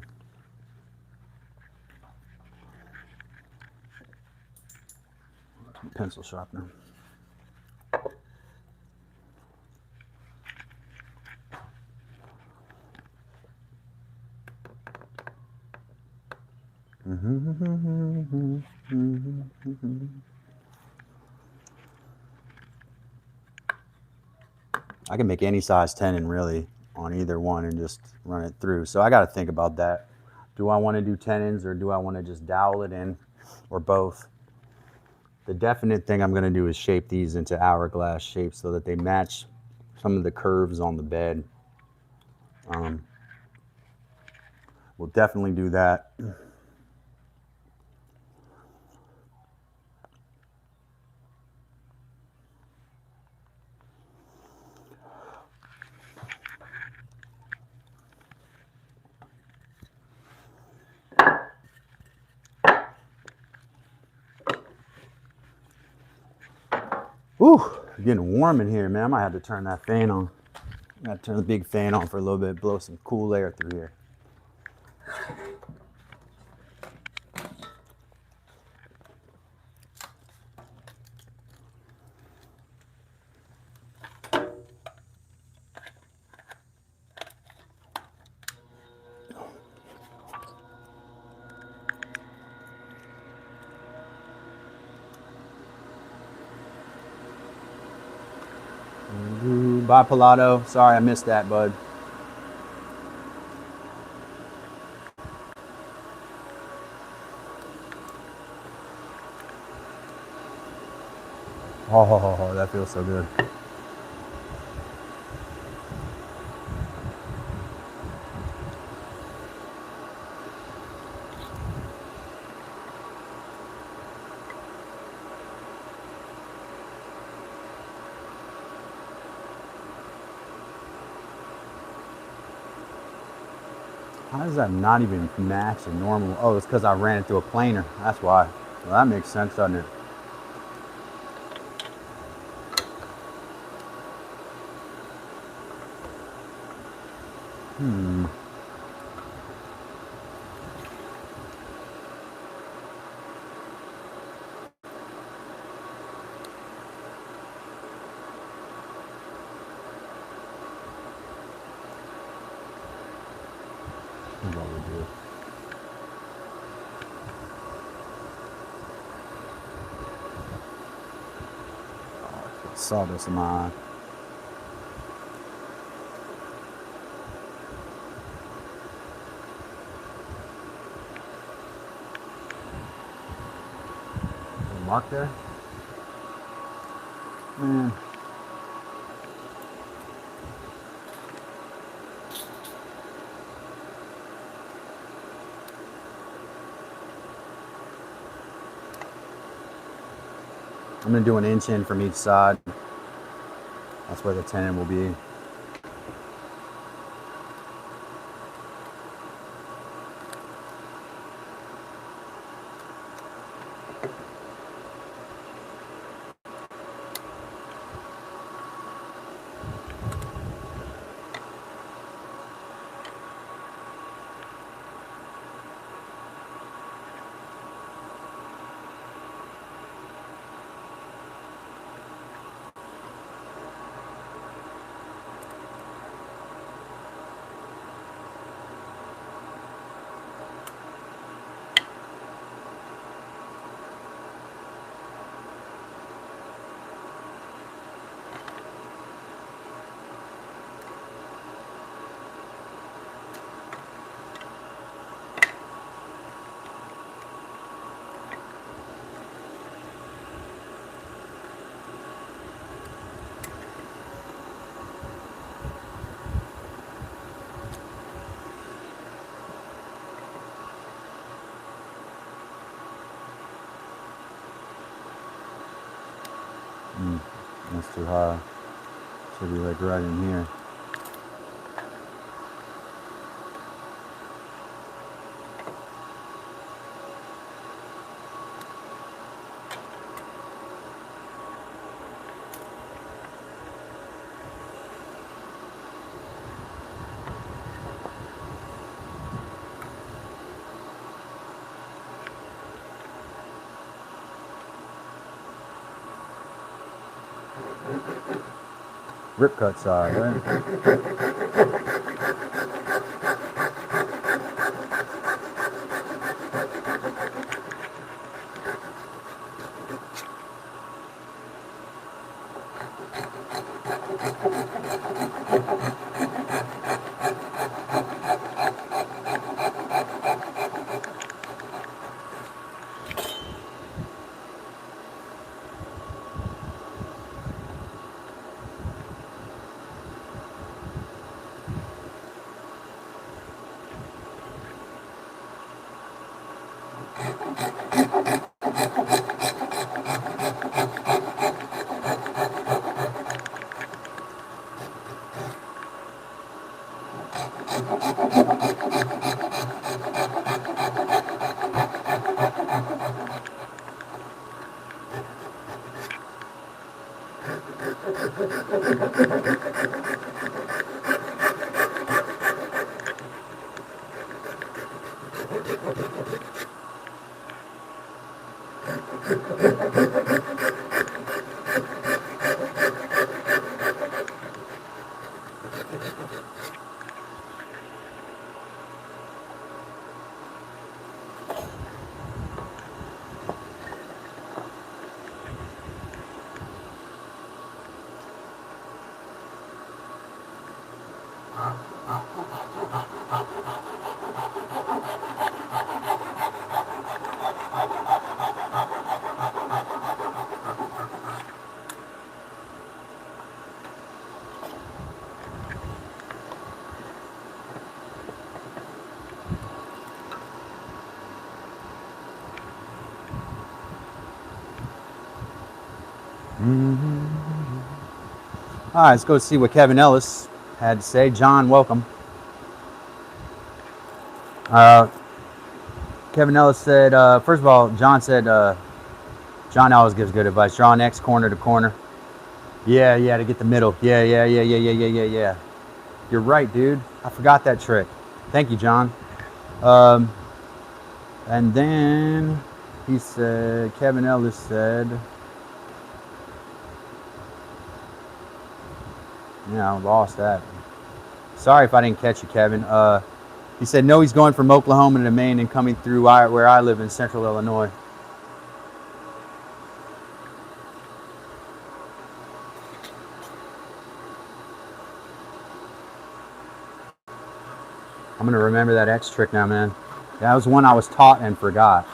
S1: Pencil sharpener. I can make any size tenon really on either one and just run it through. So I got to think about that. Do I want to do tenons or do I want to just dowel it in, or both? The definite thing I'm going to do is shape these into hourglass shapes so that they match some of the curves on the bed. We'll definitely do that. Whew, getting warm in here, man. I might have to turn that fan on. I gotta turn the big fan on for a little bit, blow some cool air through here. Bye, Pilato. Sorry, I missed that, bud. Oh, that feels so good. How does that not even match a normal? Oh, it's because I ran it through a planer. That's why. Well, that makes sense, doesn't it? That's what we do. Oh, I saw this in my eye. Mark there? Man. I'm gonna do an inch in from each side. That's where the tenon will be. That's too high. Should be like right in here. rip cut side, right? All right, let's go see what Kevin Ellis had to say. John, welcome. Kevin Ellis said, first of all, John said, John always gives good advice. Draw next corner to corner. Yeah, to get the middle. Yeah. You're right, dude. I forgot that trick. Thank you, John. And then he said, Kevin Ellis said, yeah, I lost that. Sorry if I didn't catch you, Kevin. He said, no, he's going from Oklahoma to Maine and coming through where I live in central Illinois. I'm going to remember that X trick now, man. That was one I was taught and forgot.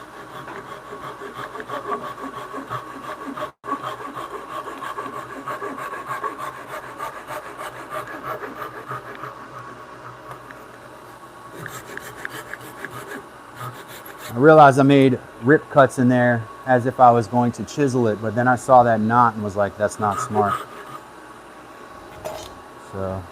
S1: I realized I made rip cuts in there as if I was going to chisel it, but then I saw that knot and was like, that's not smart. So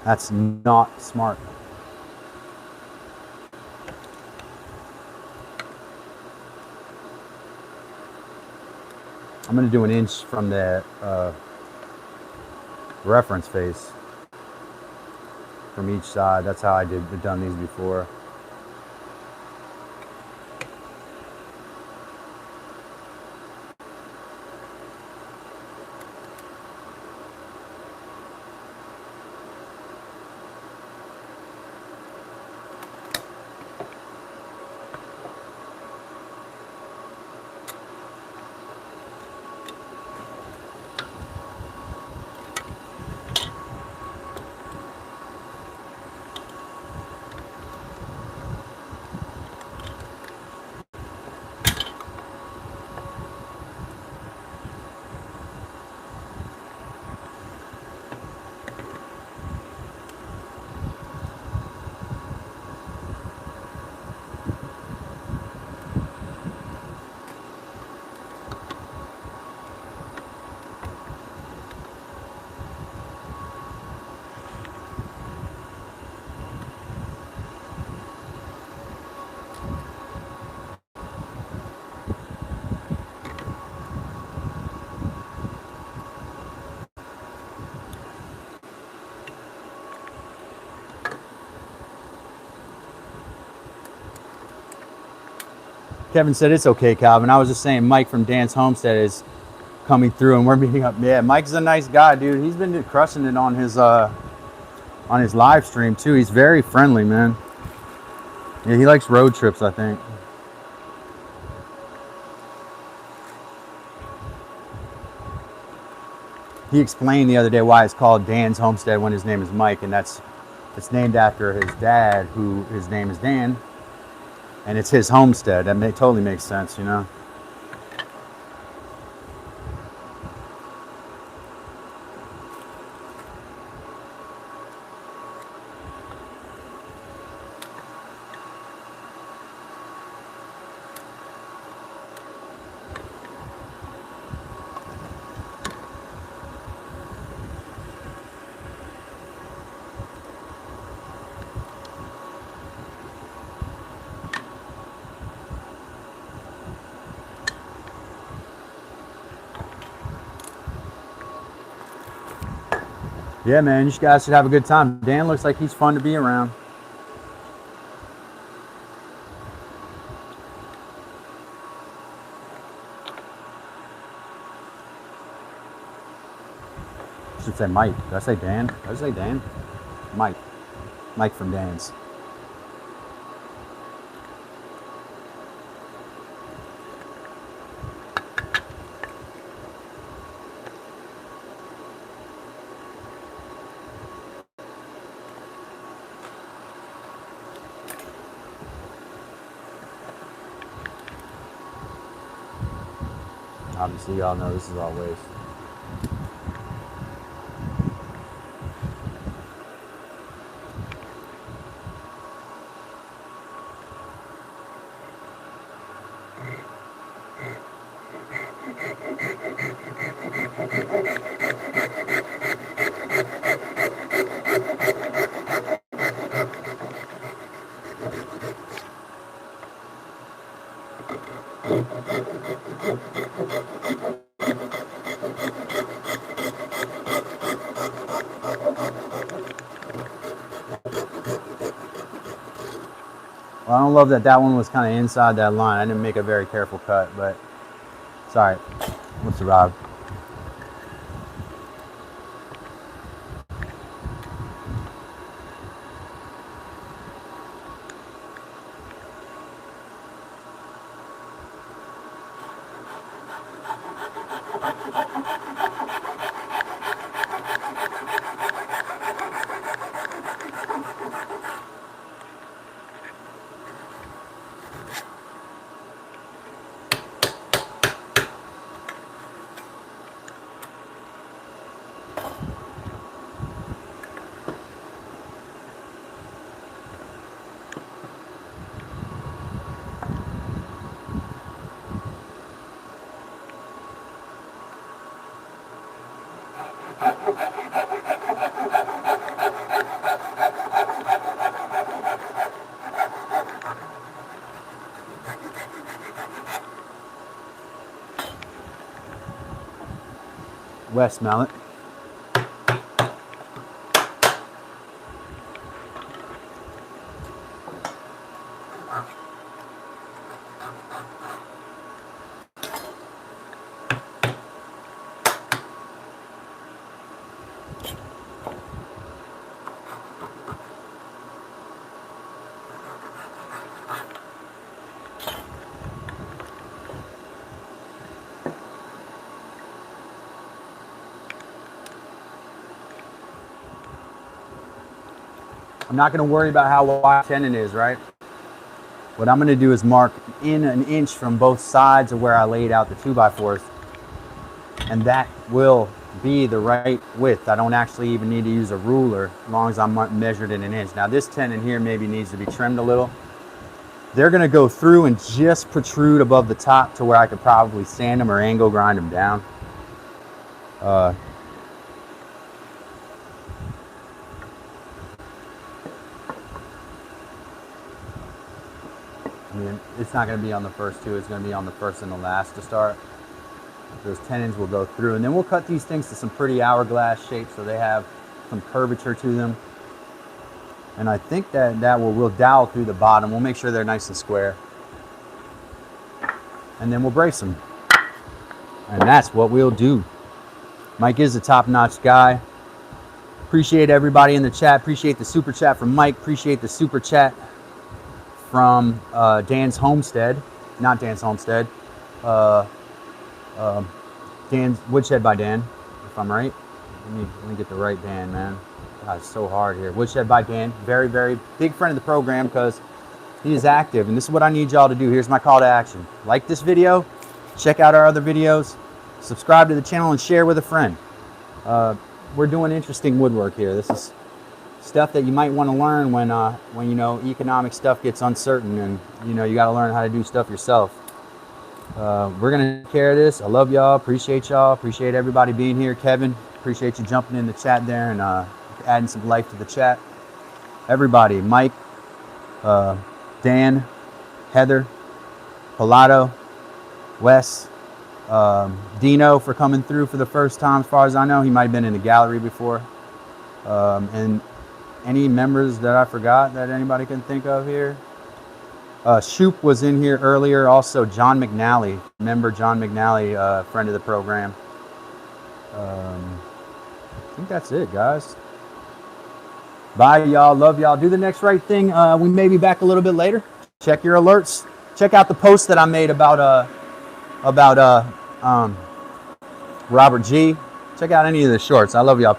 S1: that's not smart. I'm going to do an inch from the reference face from each side. That's how I've done these before. Kevin said it's okay, Calvin. I was just saying Mike from Dan's Homestead is coming through and we're meeting up. Yeah, Mike's a nice guy, dude. He's been crushing it on his live stream too. He's very friendly, man. Yeah, he likes road trips, I think. He explained the other day why it's called Dan's Homestead when his name is Mike, and it's named after his dad, who his name is Dan, and it's his homestead. That totally makes sense, you know. Yeah, man, you guys should have a good time. Dan looks like he's fun to be around. I should say Mike. Did I say Dan? Did I say Dan? Mike. Mike from Dan's. Obviously, y'all know this is all waste. Well, I don't love that that one was kind of inside that line. I didn't make a very careful cut, but it's all right. What's the rod? West mallet. I'm not going to worry about how wide tenon is, right? What I'm going to do is mark in an inch from both sides of where I laid out the 2x4s, and that will be the right width. I don't actually even need to use a ruler as long as I'm measured in an inch. Now this tenon here maybe needs to be trimmed a little. They're going to go through and just protrude above the top to where I could probably sand them or angle grind them down. I mean, it's not going to be on the first two, it's going to be on the first and the last to start. Those tenons will go through, and then we'll cut these things to some pretty hourglass shapes so they have some curvature to them. And I think that we'll dowel through the bottom. We'll make sure they're nice and square. and then we'll brace them. And that's what we'll do. Mike is a top-notch guy. Appreciate everybody in the chat. Appreciate the super chat from Mike. Appreciate the super chat from Dan's Homestead. Not Dan's Homestead. Dan's Woodshed by Dan, if I'm right. Let me get the right Dan, man. God, it's so hard here. Woodshed by Dan. Very, very big friend of the program because he is active. And this is what I need y'all to do. Here's my call to action. Like this video. Check out our other videos. Subscribe to the channel and share with a friend. We're doing interesting woodwork here. This is stuff that you might want to learn when you know economic stuff gets uncertain and you know you got to learn how to do stuff yourself. We're gonna take care of this. I love y'all. Appreciate y'all. Appreciate everybody being here. Kevin, appreciate you jumping in the chat there and adding some life to the chat. Everybody, Mike, Dan, Heather, Pilato, Wes, Dino for coming through for the first time as far as I know. He might have been in the gallery before. And any members that I forgot that anybody can think of here? Shoop was in here earlier. Also, John McNally. Remember John McNally, friend of the program. I think that's it, guys. Bye, y'all. Love y'all. Do the next right thing. We may be back a little bit later. Check your alerts. Check out the post that I made about Robert G. Check out any of the shorts. I love y'all.